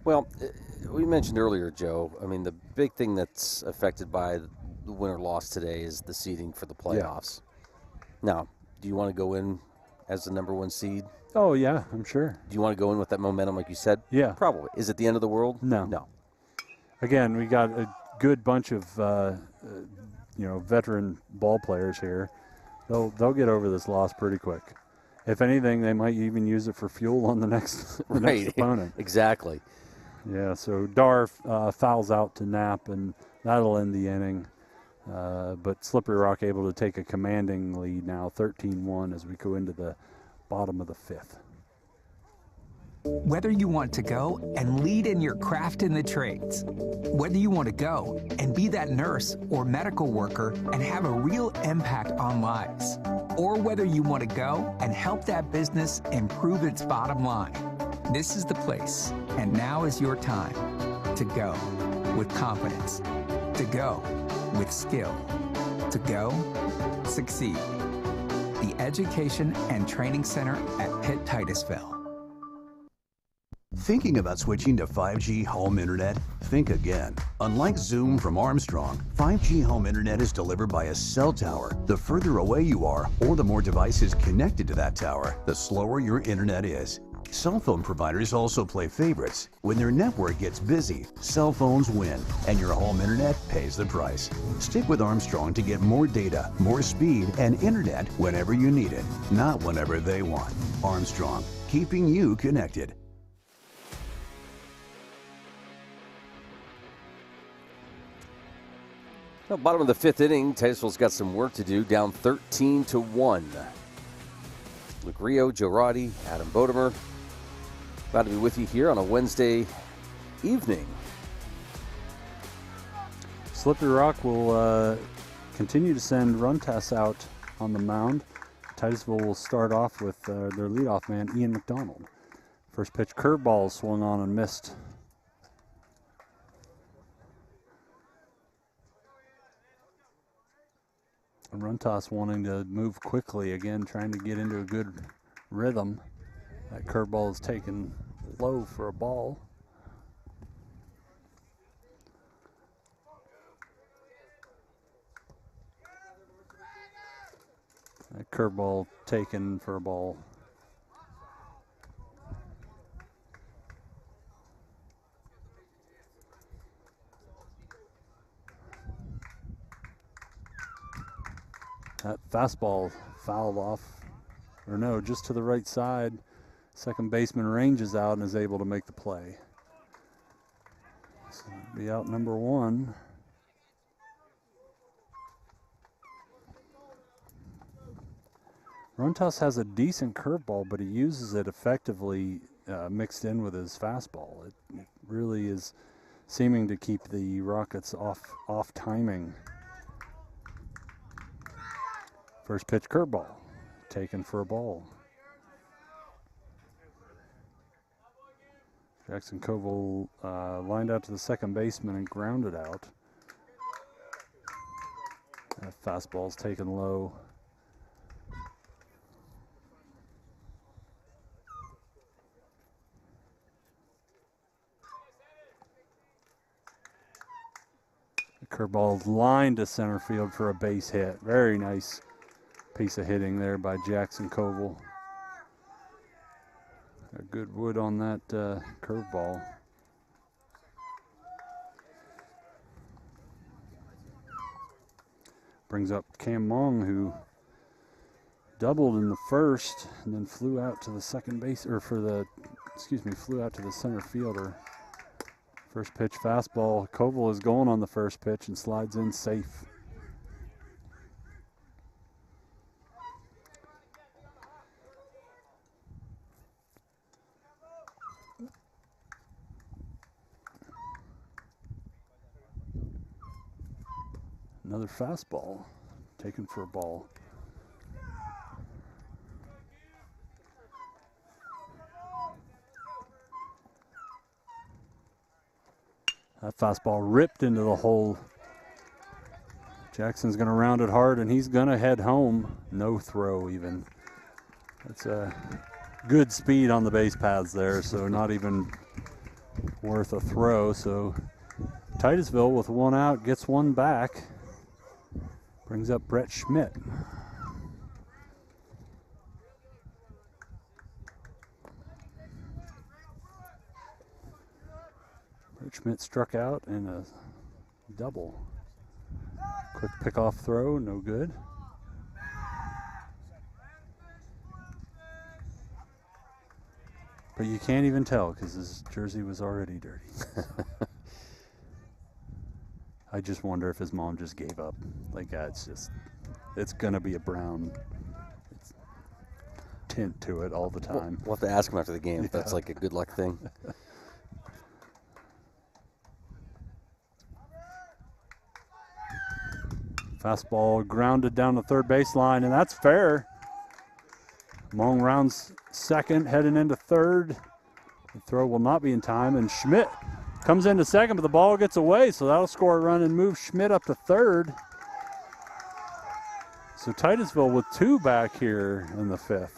Well, we mentioned earlier, Joe, I mean, the big thing that's affected by the win or loss today is the seeding for the playoffs. Yeah. Now, do you want to go in as the number 1 seed? Oh, yeah, I'm sure. Do you want to go in with that momentum like you said? Yeah. Probably. Is it the end of the world? No. No. Again, we got a good bunch of, veteran ball players here. They'll get over this loss pretty quick. If anything, they might even use it for fuel on the next opponent. Exactly. Yeah, so Dar fouls out to Knapp, and that'll end the inning. But Slippery Rock able to take a commanding lead now, 13-1, as we go into the bottom of the 5th. Whether you want to go and lead in your craft in the trades, whether you want to go and be that nurse or medical worker and have a real impact on lives, or whether you want to go and help that business improve its bottom line, This is the place, and now is your time to go with confidence, to go with skill, to go succeed. The Education and Training Center at Pitt Titusville. Thinking about switching to 5G home internet? Think again. Unlike Zoom from Armstrong, 5G home internet is delivered by a cell tower. The further away you are, or the more devices connected to that tower, the slower your internet is. Cell phone providers also play favorites. When their network gets busy, cell phones win, and your home internet pays the price. Stick with Armstrong to get more data, more speed, and internet whenever you need it, not whenever they want. Armstrong, keeping you connected. Well, bottom of the fifth inning, Titusville's got some work to do, down 13-1. Luke Rio, Joe Roddy, Adam Bodemer. Glad to be with you here on a Wednesday evening. Slippery Rock will continue to send Runtas out on the mound. Titusville will start off with their leadoff man, Ian McDonald. First pitch curveball swung on and missed. Runtas wanting to move quickly again, trying to get into a good rhythm. That curveball is taken low for a ball. That curveball taken for a ball. That fastball fouled off, or no, just to the right side. Second baseman ranges out and is able to make the play. So it'll be out number one. Runtas has a decent curveball, but he uses it effectively mixed in with his fastball. It really is seeming to keep the Rockets off timing. First pitch curveball, taken for a ball. Jackson Koval lined out to the second baseman and grounded out. That fastball's taken low. The curveball lined to center field for a base hit. Very nice piece of hitting there by Jackson Koval. A good wood on that curveball. Brings up Cam Mong, who doubled in the first and then flew out to the second base, or flew out to the center fielder. First pitch fastball. Koval is going on the first pitch and slides in safe. Another fastball taken for a ball. That fastball ripped into the hole. Jackson's going to round it hard, and he's going to head home. No throw even. That's a good speed on the base paths there, so not even worth a throw. So Titusville with one out gets one back. Brings up Brett Schmidt. Brett Schmidt struck out in a double. Quick pickoff throw, no good. But you can't even tell because his jersey was already dirty. I just wonder if his mom just gave up. Like, it's going to be a brown tint to it all the time. We'll have to ask him after the game if that's like a good luck thing. Fastball grounded down the third baseline, and that's fair. Mong rounds second, heading into third. The throw will not be in time, and Schmidt comes into second, but the ball gets away, so that'll score a run and move Schmidt up to third. So Titusville with 2 back here in the 5th.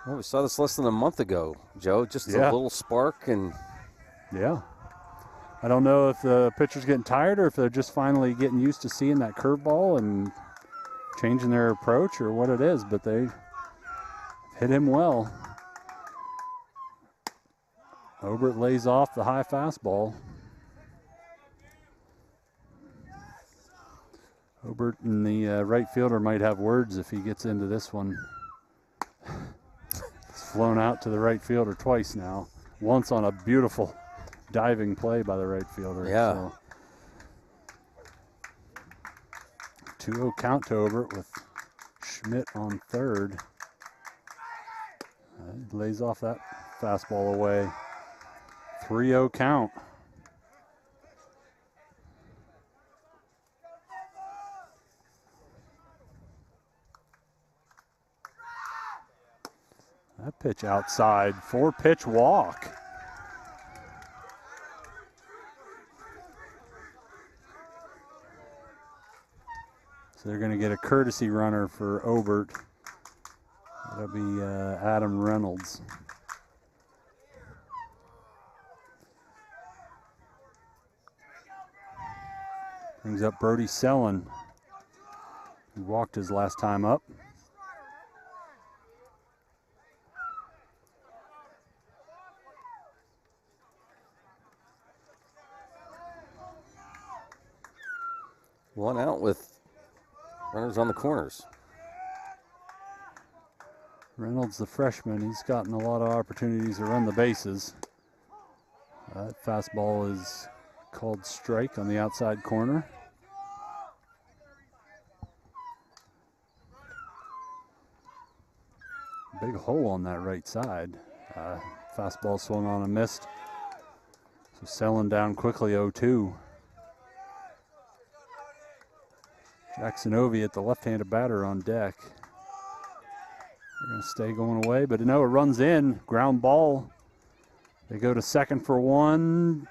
Well, we saw this less than a month ago, Joe. Just a little spark and... Yeah. I don't know if the pitcher's getting tired or if they're just finally getting used to seeing that curveball and changing their approach or what it is, but they hit him well. Obert lays off the high fastball. Obert and the right fielder might have words if he gets into this one. It's flown out to the right fielder twice now. Once on a beautiful diving play by the right fielder. Yeah. So 2-0 count to Obert with Schmidt on third. Lays off that fastball away. 3-0 count. That pitch outside, 4-pitch walk. So they're going to get a courtesy runner for Obert. That'll be Adam Reynolds. Brings up Brody Sellen, who walked his last time up. One out with runners on the corners. Reynolds, the freshman, he's gotten a lot of opportunities to run the bases. That fastball is called strike on the outside corner. Big hole on that right side. Fastball swung on and missed. So Sellen down quickly, 0-2. Jackson Ovey at the left-handed batter on deck. They're going to stay going away, but no, it runs in. Ground ball. They go to second for one.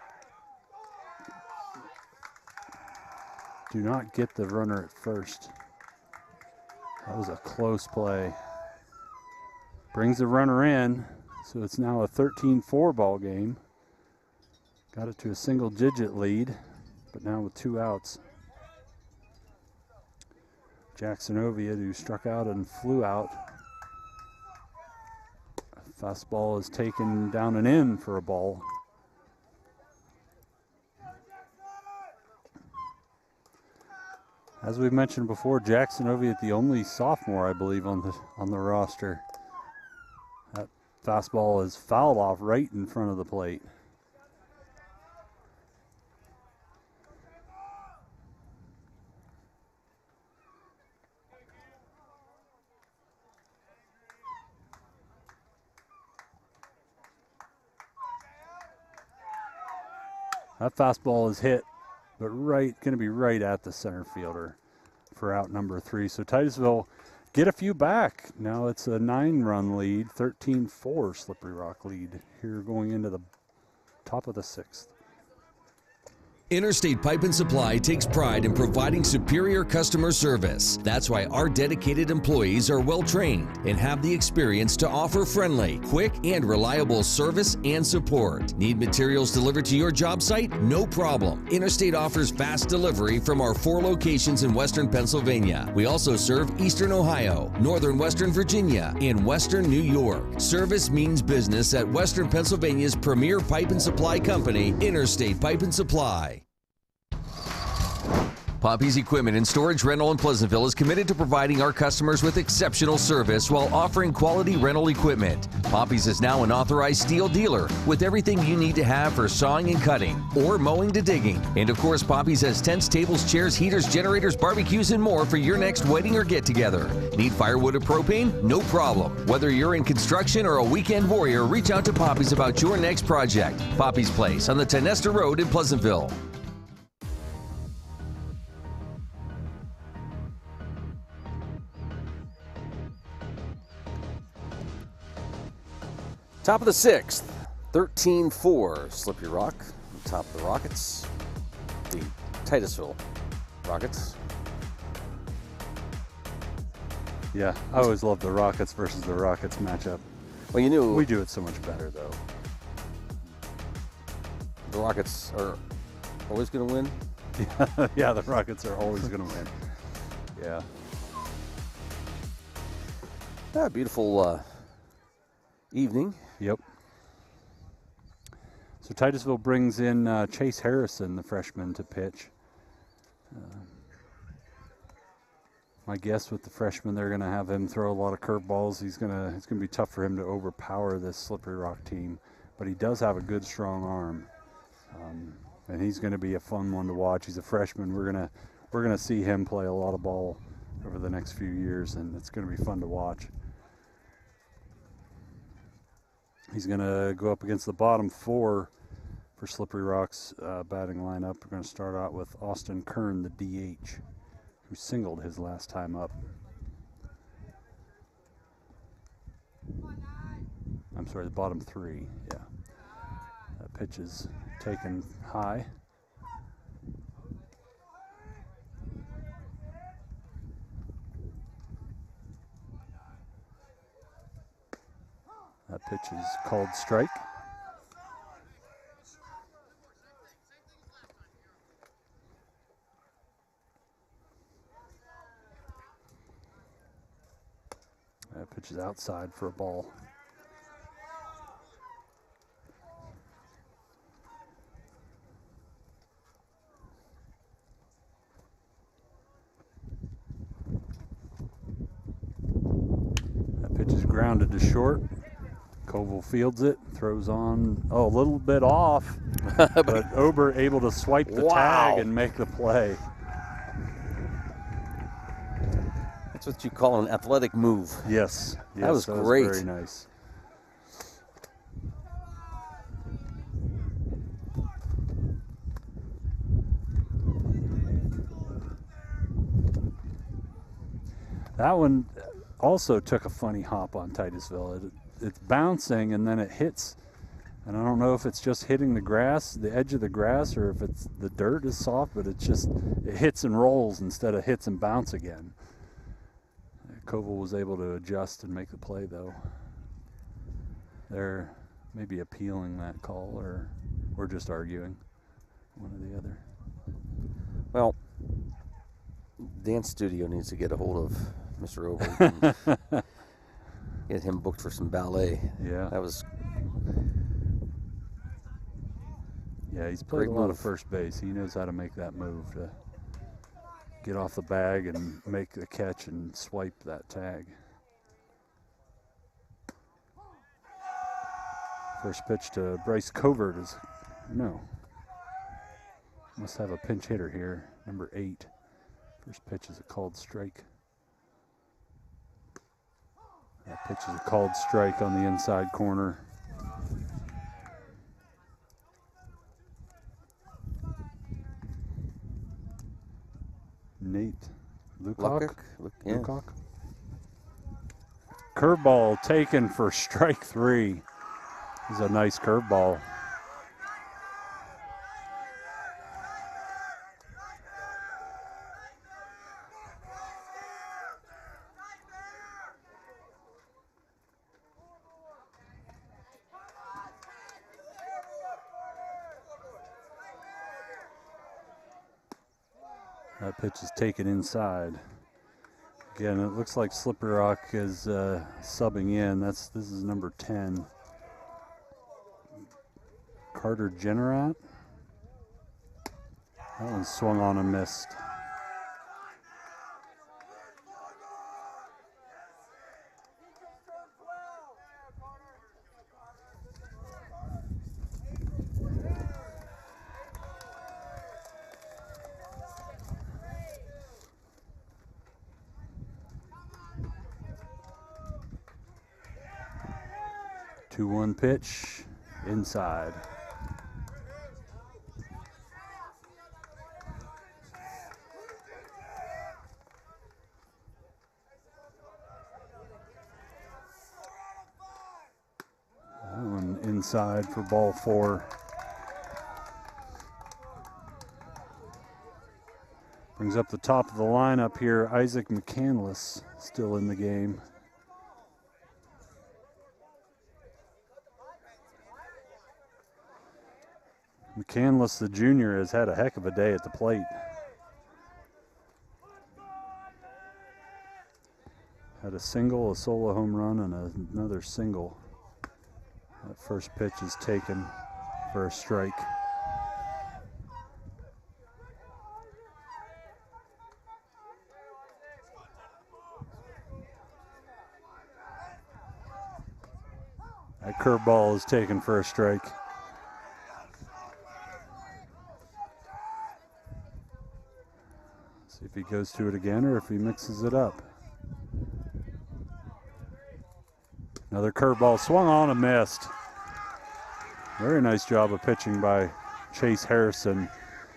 Do not get the runner at first. That was a close play. Brings the runner in, so it's now a 13-4 ball game. Got it to a single-digit lead, but now with 2 outs. Jackson Oviatt, who struck out and flew out. Fastball is taken down and in for a ball. As we've mentioned before, Jackson Oviatt, the only sophomore, I believe, on the roster. That fastball is fouled off right in front of the plate. That fastball is hit, but going to be right at the center fielder for out number 3. So Titusville get a few back. Now it's a 9-run lead, 13-4 Slippery Rock lead here going into the top of the 6th. Interstate Pipe and Supply takes pride in providing superior customer service. That's why our dedicated employees are well trained and have the experience to offer friendly, quick, and reliable service and support. Need materials delivered to your job site? No problem. Interstate offers fast delivery from our 4 locations in Western Pennsylvania. We also serve Eastern Ohio, Northern Western Virginia, and Western New York. Service means business at Western Pennsylvania's premier pipe and supply company, Interstate Pipe and Supply. Poppy's Equipment and Storage Rental in Pleasantville is committed to providing our customers with exceptional service while offering quality rental equipment. Poppy's is now an authorized steel dealer with everything you need to have for sawing and cutting or mowing to digging. And of course, Poppy's has tents, tables, chairs, heaters, generators, barbecues, and more for your next wedding or get-together. Need firewood or propane? No problem. Whether you're in construction or a weekend warrior, reach out to Poppy's about your next project. Poppy's Place on the Tenesta Road in Top of the 6th, 13-4, Slippery Rock. On top of the Rockets, the Titusville Rockets. Yeah, I always love the Rockets versus the Rockets matchup. Well, you knew We do it so much better, though. the Rockets are always going to win. Yeah, the Rockets are always going to win. Yeah. Beautiful evening. Yep. So Titusville brings in Chase Harrison, the freshman, to pitch. My guess with the freshman, they're going to have him throw a lot of curveballs. It's going to be tough for him to overpower this Slippery Rock team, but he does have a good, strong arm, and he's going to be a fun one to watch. He's a freshman. We're going to see him play a lot of ball over the next few years, and it's going to be fun to watch. He's going to go up against the bottom 4 for Slippery Rock's batting lineup. We're going to start out with Austin Kern, the DH, who singled his last time up. I'm sorry, the bottom 3, yeah. That pitch is taken high. That pitch is called strike. That pitch is outside for a ball. That pitch is grounded to short. Koval fields it, throws on, a little bit off, but Ober able to swipe the tag and make the play. That's what you call an athletic move. Yes, that was great. Very nice. That one also took a funny hop on Titusville. It's bouncing and then it hits, and I don't know if it's just hitting the grass, the edge of the grass, or if it's the dirt is soft, but it hits and rolls instead of hits and bounce again. Koval was able to adjust and make the play, though. They're maybe appealing that call, or we're just arguing, one or the other. Well, dance studio needs to get a hold of Mr. Ober and get him booked for some ballet. Yeah. That was Yeah, he's played a lot of first base. He knows how to make that move to get off the bag and make the catch and swipe that tag. First pitch to Bryce Covert is, no. Must have a pinch hitter here, number 8. First pitch is a called strike. That pitch is a called strike on the inside corner. Nate Lukoc. Lukoc. Curveball taken for strike 3. This is a nice curveball. That pitch is taken inside. Again, it looks like Slippery Rock is subbing in. This is number 10. Carter Generat. That one swung on and missed. Two-one pitch inside. inside for ball 4. Brings up the top of the lineup here. Isaac McCandless still in the game. McCandless, the junior, has had a heck of a day at the plate. Had a single, a solo home run, and another single. That first pitch is taken for a strike. That curveball is taken for a strike. See if he goes to it again or if he mixes it up. Another curveball swung on and missed. Very nice job of pitching by Chase Harrison.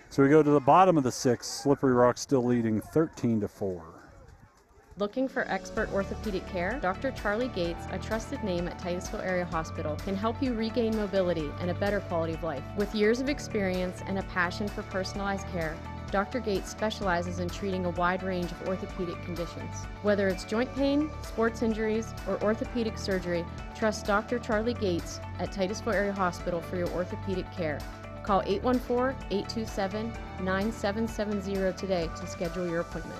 So we go to the bottom of the 6th. Slippery Rock still leading 13-4. Looking for expert orthopedic care? Dr. Charlie Gates, a trusted name at Titusville Area Hospital, can help you regain mobility and a better quality of life. With years of experience and a passion for personalized care, Dr. Gates specializes in treating a wide range of orthopedic conditions. Whether it's joint pain, sports injuries, or orthopedic surgery, trust Dr. Charlie Gates at Titusville Area Hospital for your orthopedic care. Call 814-827-9770 today to schedule your appointment.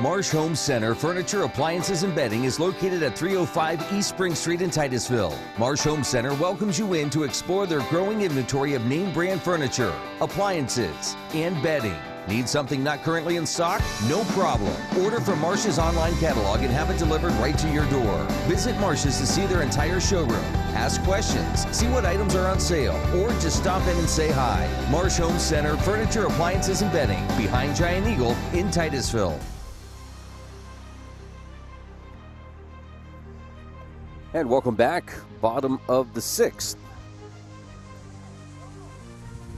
Marsh Home Center Furniture, Appliances, and Bedding is located at 305 East Spring Street in Titusville. Marsh Home Center welcomes you in to explore their growing inventory of name brand furniture, appliances, and bedding. Need something not currently in stock? No problem. Order from Marsh's online catalog and have it delivered right to your door. Visit Marsh's to see their entire showroom. Ask questions, see what items are on sale, or just stop in and say hi. Marsh Home Center Furniture, Appliances, and Bedding, behind Giant Eagle in Titusville. And welcome back. Bottom of the 6th.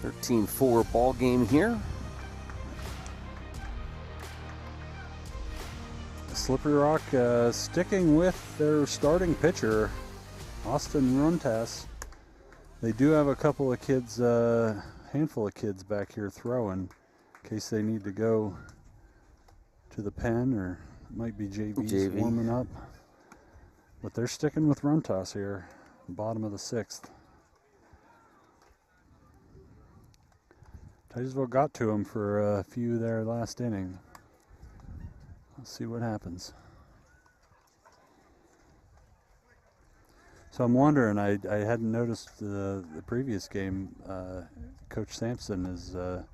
13-4 ball game here. Slippery Rock sticking with their starting pitcher, Austin Runtas. They do have a couple of kids, handful of kids back here throwing in case they need to go to the pen, or it might be JV's warming up. But they're sticking with Runtas here, bottom of the 6th. Titusville got to him for a few there last inning. Let's see what happens. So I'm wondering, I hadn't noticed the previous game. Coach Sampson is had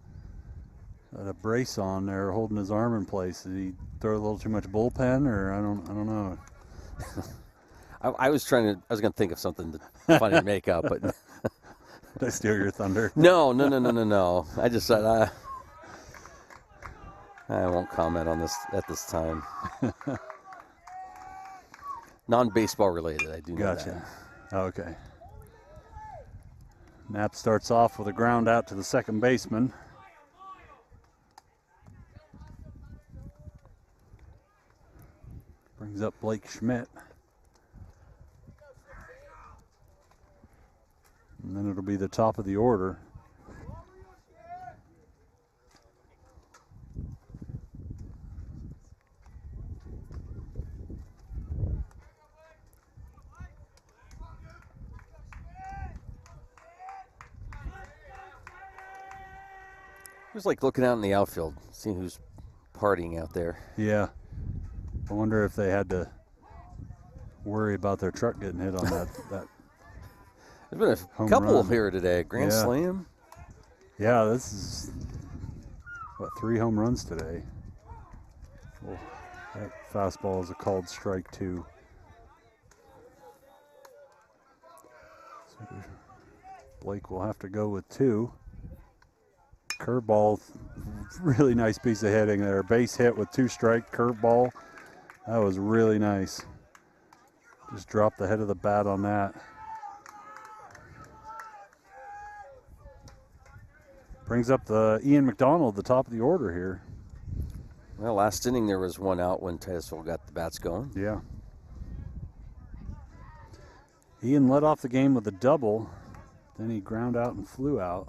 a brace on there, holding his arm in place. Did he throw a little too much bullpen, or I don't know. I was going to think of something funny to make up, but did I steal your thunder? No. I just said I won't comment on this at this time. Non-baseball related, I do know Gotcha. That. Okay. Knapp starts off with a ground out to the second baseman. Brings up Blake Schmidt. And then it'll be the top of the order. It was like looking out in the outfield, seeing who's partying out there. Yeah. I wonder if they had to worry about their truck getting hit on that. There's been a couple here today. Grand Slam. Yeah, this is, 3 home runs today. Well, that fastball is a called strike 2. So Blake will have to go with 2. Curveball, really nice piece of hitting there. Base hit with 2 strike, curveball. That was really nice. Just dropped the head of the bat on that. Brings up the Ian McDonald, the top of the order here. Well, last inning there was one out when Titusville got the bats going. Yeah. Ian led off the game with a double. Then he ground out and flew out.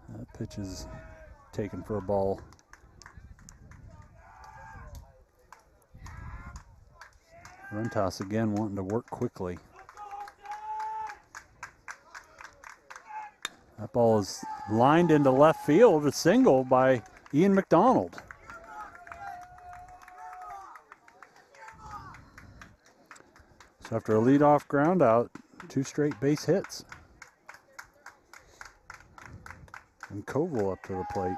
That pitch is taken for a ball. Run toss again, wanting to work quickly. That ball is lined into left field, a single by Ian McDonald. So after a leadoff ground out, 2 straight base hits. And Koval up to the plate.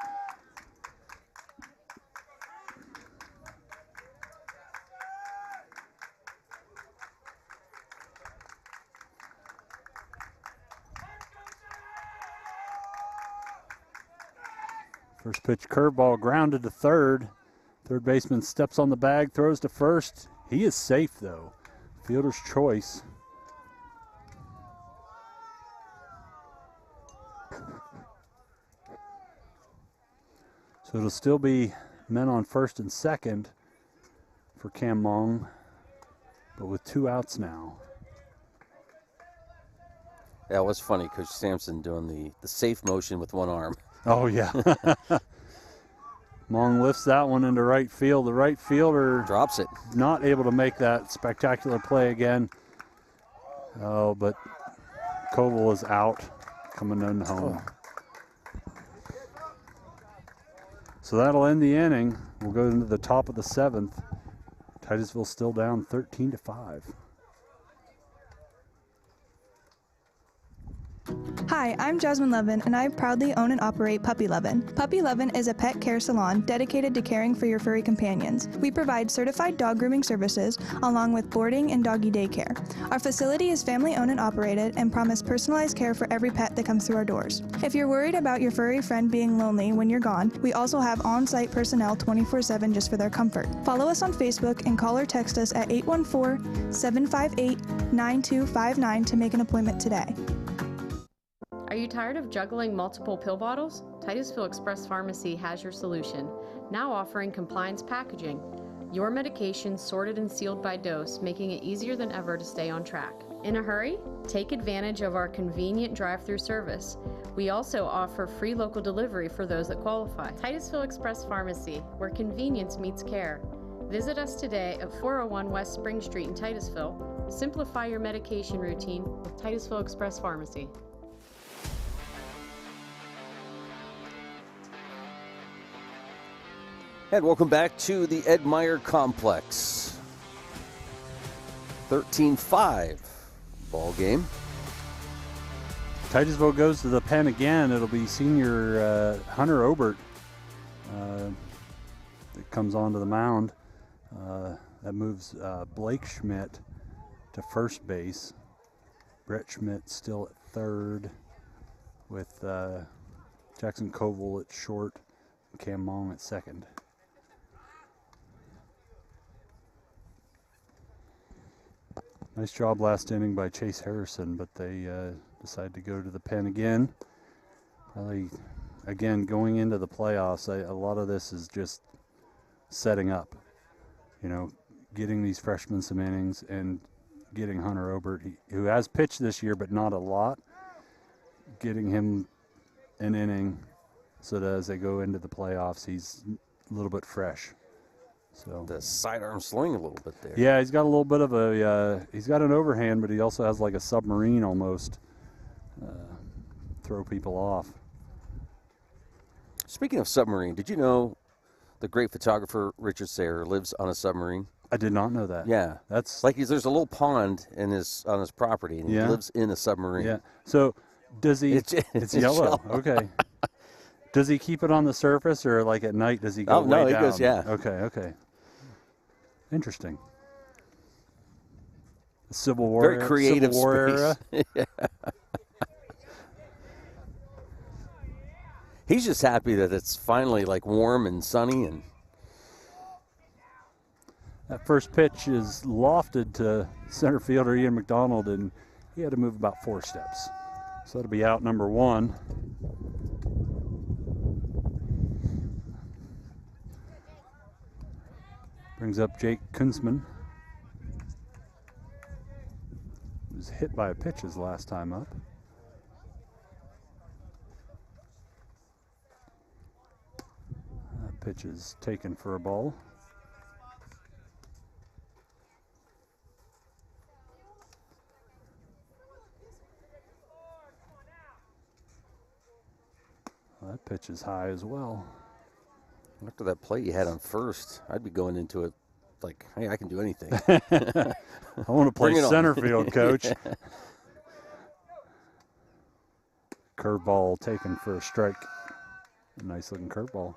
First pitch curveball grounded to third. Third baseman steps on the bag, throws to first. He is safe though. Fielder's choice. So it'll still be men on first and second for Cam Mong, but with 2 outs now. Yeah, it was funny, Coach Sampson doing the safe motion with one arm. Oh, yeah. Mong lifts that one into right field. The right fielder drops it. Not able to make that spectacular play again. Oh, but Koval is out, coming in home. So that'll end the inning. We'll go into the top of the 7th. Titusville still down 13-5. Hi, I'm Jasmine Levin, and I proudly own and operate Puppy Levin. Puppy Levin is a pet care salon dedicated to caring for your furry companions. We provide certified dog grooming services along with boarding and doggy daycare. Our facility is family owned and operated and promise personalized care for every pet that comes through our doors. If you're worried about your furry friend being lonely when you're gone, we also have on-site personnel 24/7 just for their comfort. Follow us on Facebook and call or text us at 814-758-9259 to make an appointment today. Are you tired of juggling multiple pill bottles? Titusville Express Pharmacy has your solution, now offering compliance packaging. Your medication sorted and sealed by dose, making it easier than ever to stay on track. In a hurry? Take advantage of our convenient drive-through service. We also offer free local delivery for those that qualify. Titusville Express Pharmacy, where convenience meets care. Visit us today at 401 West Spring Street in Titusville. Simplify your medication routine with Titusville Express Pharmacy. And welcome back to the Ed Myer Complex. 13-5 ball game. Titusville goes to the pen again. It'll be senior Hunter Obert that comes onto the mound. That moves Blake Schmidt to first base. Brett Schmidt still at third with Jackson Koval at short and Cam Mong at second. Nice job last inning by Chase Harrison, but they decided to go to the pen again. Probably, again, going into the playoffs, a lot of this is just setting up. You know, getting these freshmen some innings and getting Hunter Obert, who has pitched this year but not a lot, getting him an inning so that as they go into the playoffs, he's a little bit fresh. So the sidearm swing a little bit there. Yeah, he's got a little bit of a he's got an overhand, but he also has like a submarine almost. Throw people off. Speaking of submarine, did you know the great photographer Richard Sayre lives on a submarine? I did not know that. Yeah, that's like there's a little pond on his property, and he lives in a submarine. Yeah. So does he? It's yellow. Okay. Does he keep it on the surface, or like at night does he go way down? He goes, yeah. Okay. Interesting. The Civil War. Very creative Civil War space. era. He's just happy that it's finally like warm and sunny. And that first pitch is lofted to center fielder Ian McDonald, and he had to move about 4 steps. So that'll be out number 1. Brings up Jake Kunzman. hit by a pitch his last time up. That pitch is taken for a ball. That pitch is high as well. After that play you had on first, I'd be going into it like, hey, I can do anything. I want to play center field, coach. Curveball taken for a strike. A nice looking curveball.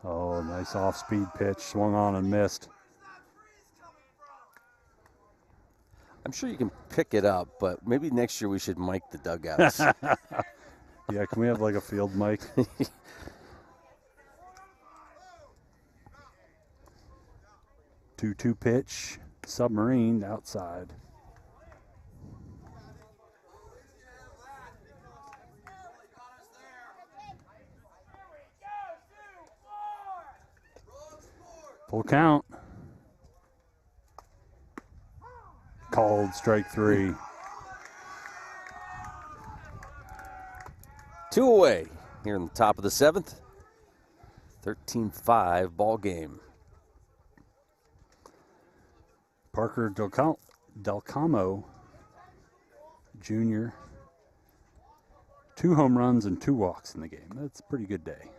Oh, nice off-speed pitch. Swung on and missed. I'm sure you can pick it up, but maybe next year we should mic the dugouts. Yeah, can we have like a field mic? 2-2 pitch. Submarine outside. Full count. Called strike 3. 2 away here in the top of the 7th. 13-5 ball game. Parker Delcamo Jr. 2 home runs and 2 walks in the game. That's a pretty good day.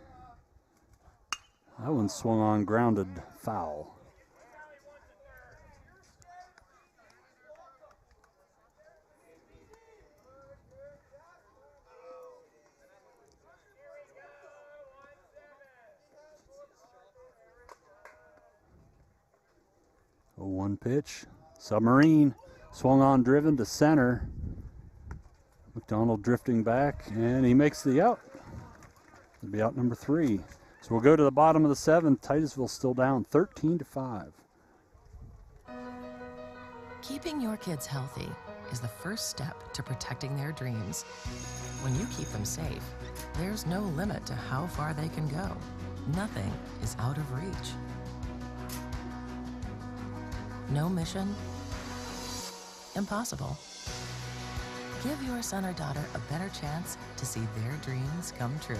That one swung on, grounded, foul. A 1 pitch. Submarine swung on, driven to center. McDonald drifting back, and he makes the out. It'll be out number 3. So we'll go to the bottom of the 7th. Titusville still down 13-5. Keeping your kids healthy is the first step to protecting their dreams. When you keep them safe, there's no limit to how far they can go. Nothing is out of reach. No mission? Impossible. Give your son or daughter a better chance to see their dreams come true.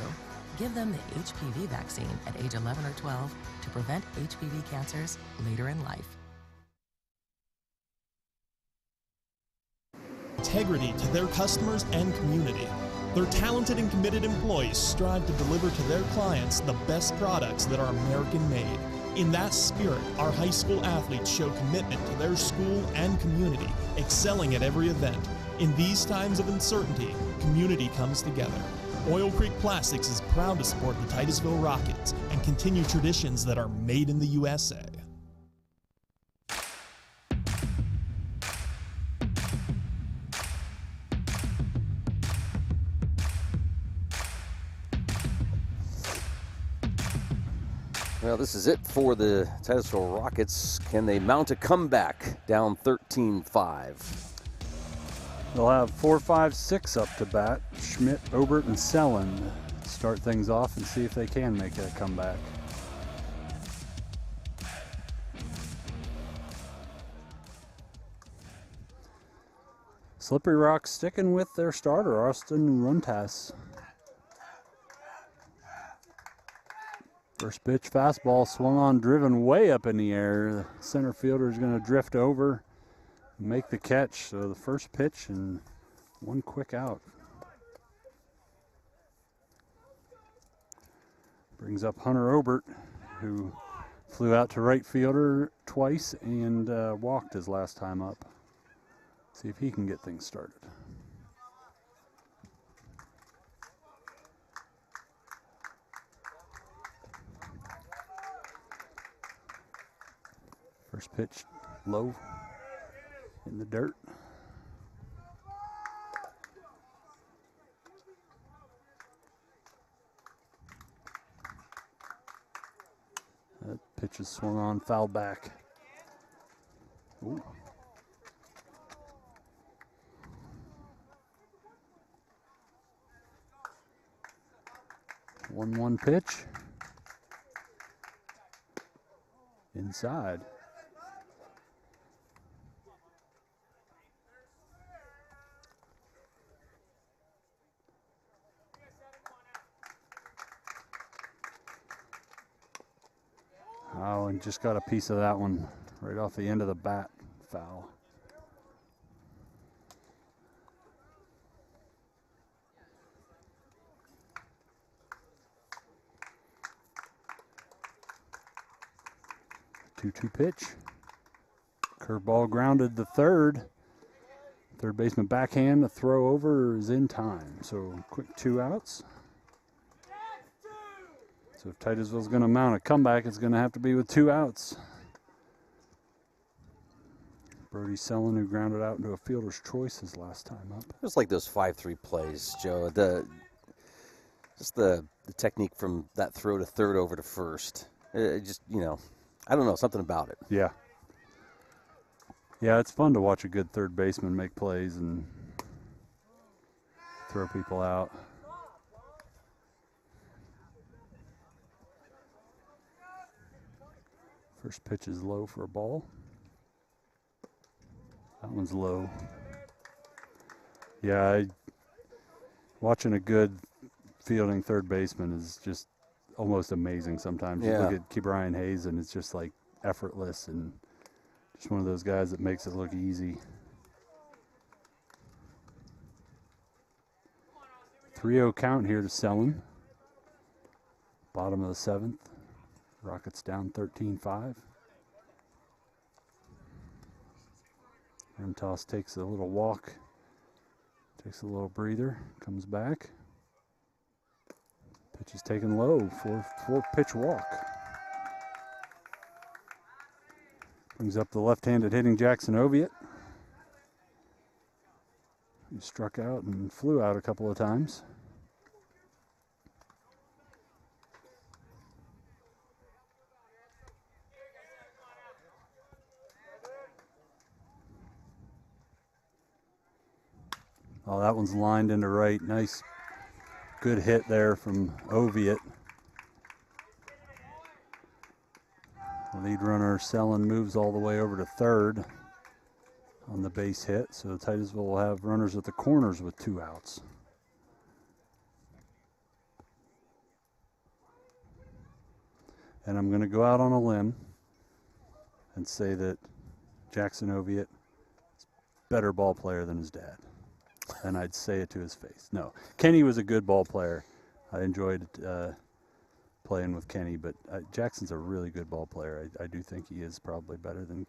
Give them the HPV vaccine at age 11 or 12 to prevent HPV cancers later in life. Integrity to their customers and community. Their talented and committed employees strive to deliver to their clients the best products that are American-made. In that spirit, our high school athletes show commitment to their school and community, excelling at every event. In these times of uncertainty, community comes together. Oil Creek Plastics is proud to support the Titusville Rockets and continue traditions that are made in the USA. Well, this is it for the Titusville Rockets. Can they mount a comeback down 13-5? They'll have 4, 5, 6 up to bat. Schmidt, Obert, and Sellen start things off and see if they can make a comeback. Slippery Rock sticking with their starter, Austin Runtas. First pitch fastball swung on, driven way up in the air. The center fielder is going to drift over, make the catch. So the first pitch and 1 quick out. Brings up Hunter Obert, who flew out to right fielder twice and walked his last time up. See if he can get things started. First pitch low in the dirt. That pitch is swung on, foul back. Ooh. 1-1 pitch. Inside. Oh, and just got a piece of that one right off the end of the bat. Foul. Two-two pitch. Curveball grounded the third. Third baseman backhand. The throw over is in time. So quick 2 outs. So if Titusville's going to mount a comeback, it's going to have to be with 2 outs. Brody Sellon, who grounded out into a fielder's choice his last time up. It was like those 5-3 plays, Joe. Just the technique from that throw to third over to first. It just, I don't know, something about it. Yeah. Yeah, it's fun to watch a good third baseman make plays and throw people out. First pitch is low for a ball. That one's low. Yeah, watching a good fielding third baseman is just almost amazing sometimes. Yeah. You look at Brian Hayes and it's just like effortless and just one of those guys that makes it look easy. 3-0 count here to Sellon. Bottom of the 7th. Rockets down 13-5. Remtoss takes a little walk, takes a little breather, comes back. Pitch is taken low, four pitch walk. Brings up the left-handed hitting Jackson Oviatt. He struck out and flew out a couple of times. Oh, that one's lined into right. Nice, good hit there from Oviatt. Lead runner Sellon moves all the way over to third on the base hit. So Titusville will have runners at the corners with 2 outs. And I'm going to go out on a limb and say that Jackson Oviatt is a better ball player than his dad. And I'd say it to his face. No, Kenny was a good ball player. I enjoyed playing with Kenny, but Jackson's a really good ball player. I do think he is probably better than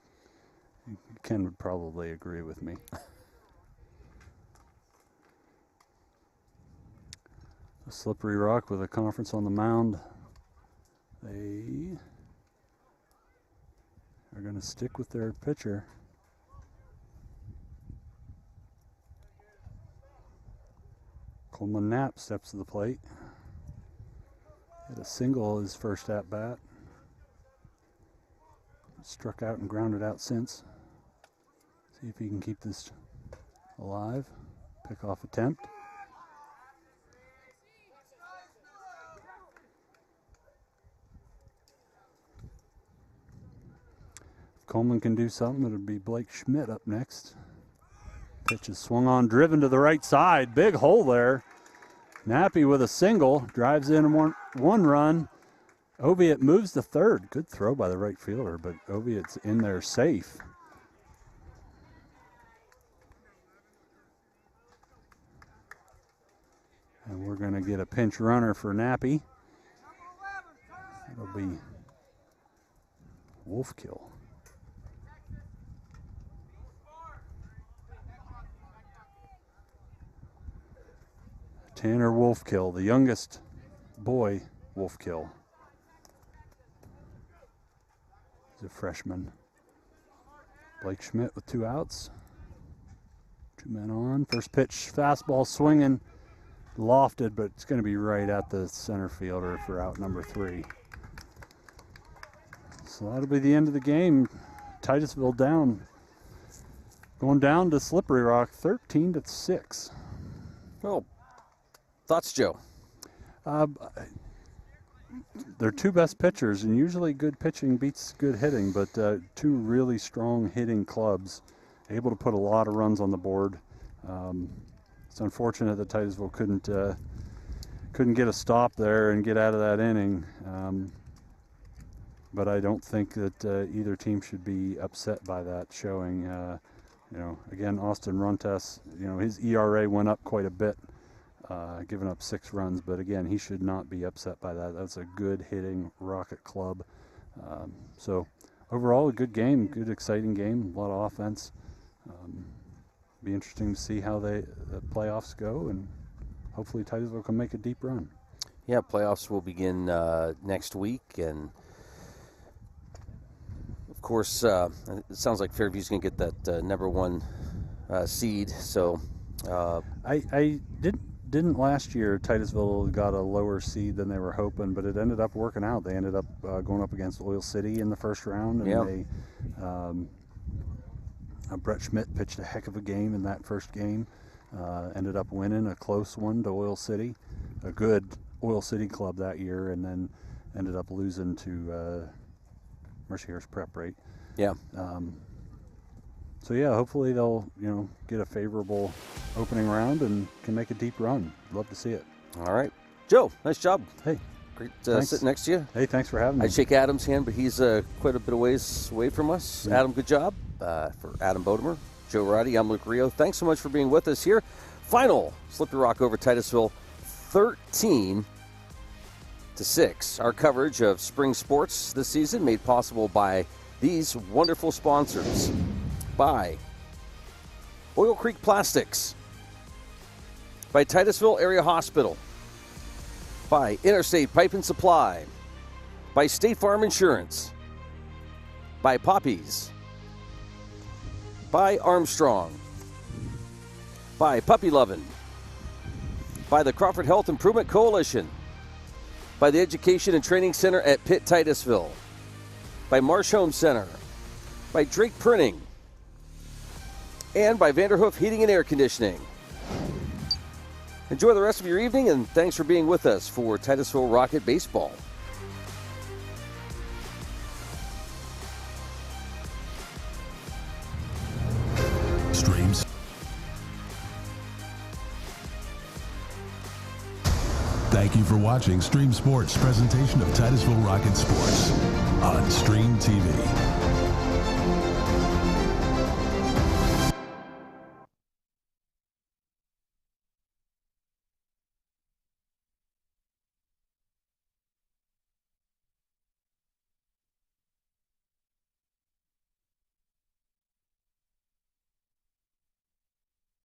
Ken would probably agree with me. A Slippery Rock with a conference on the mound. They are going to stick with their pitcher. Coleman Knapp steps to the plate. Hit a single his first at bat. Struck out and grounded out since. See if he can keep this alive. Pickoff attempt. If Coleman can do something, it'll be Blake Schmidt up next. Pitch is swung on, driven to the right side. Big hole there. Nappy with a single, drives in one run. Oviatt moves to third. Good throw by the right fielder, but Oviatt's in there safe. And we're going to get a pinch runner for Nappy. It'll be Wolfkill. Tanner Wolfkill, the youngest boy Wolfkill. He's a freshman. Blake Schmidt with 2 outs. 2 men on. First pitch, fastball swinging, lofted, but it's going to be right at the center fielder for out number 3. So that'll be the end of the game. Titusville down. Going down to Slippery Rock, 13-6. Well, thoughts, Joe? their two best pitchers, and usually good pitching beats good hitting, but two really strong hitting clubs, able to put a lot of runs on the board. It's unfortunate that Titusville couldn't get a stop there and get out of that inning. But I don't think that either team should be upset by that showing. Again, Austin Runtes, his ERA went up quite a bit, giving up 6 runs. But again, he should not be upset by that. That's a good hitting Rocket club. So overall, a good game, good exciting game, a lot of offense. Be interesting to see how the playoffs go, and hopefully Titusville can make a deep run. Yeah, playoffs will begin next week, and of course, it sounds like Fairview's going to get that number 1 seed. So, I didn't last year. Titusville got a lower seed than they were hoping, but it ended up working out. They ended up going up against Oil City in the first round, and Brett Schmidt pitched a heck of a game in that first game. Ended up winning a close one to Oil City, a good Oil City club that year, and then ended up losing to Mercyhurst Prep Rate. Yeah. So yeah, hopefully they'll get a favorable opening round and can make a deep run. Love to see it. All right, Joe, nice job. Hey, great sitting next to you. Hey, thanks for having me. I'd shake Adam's hand, but he's quite a bit of ways away from us. Yeah. Adam, good job. For Adam Bodemer, Joe Roddy, I'm Luke Rio. Thanks so much for being with us here. Final Slippery Rock over Titusville, 13-6. Our coverage of spring sports this season made possible by these wonderful sponsors. By Oil Creek Plastics, by Titusville Area Hospital, by Interstate Pipe and Supply, by State Farm Insurance, by Poppies, by Armstrong, by Puppy Lovin', by the Crawford Health Improvement Coalition, by the Education and Training Center at Pitt Titusville, by Marsh Home Center, by Drake Printing, and by Vanderhoof Heating and Air Conditioning. Enjoy the rest of your evening, and thanks for being with us for Titusville Rocket Baseball. Streams. Thank you for watching Stream Sports' presentation of Titusville Rocket Sports on Stream TV.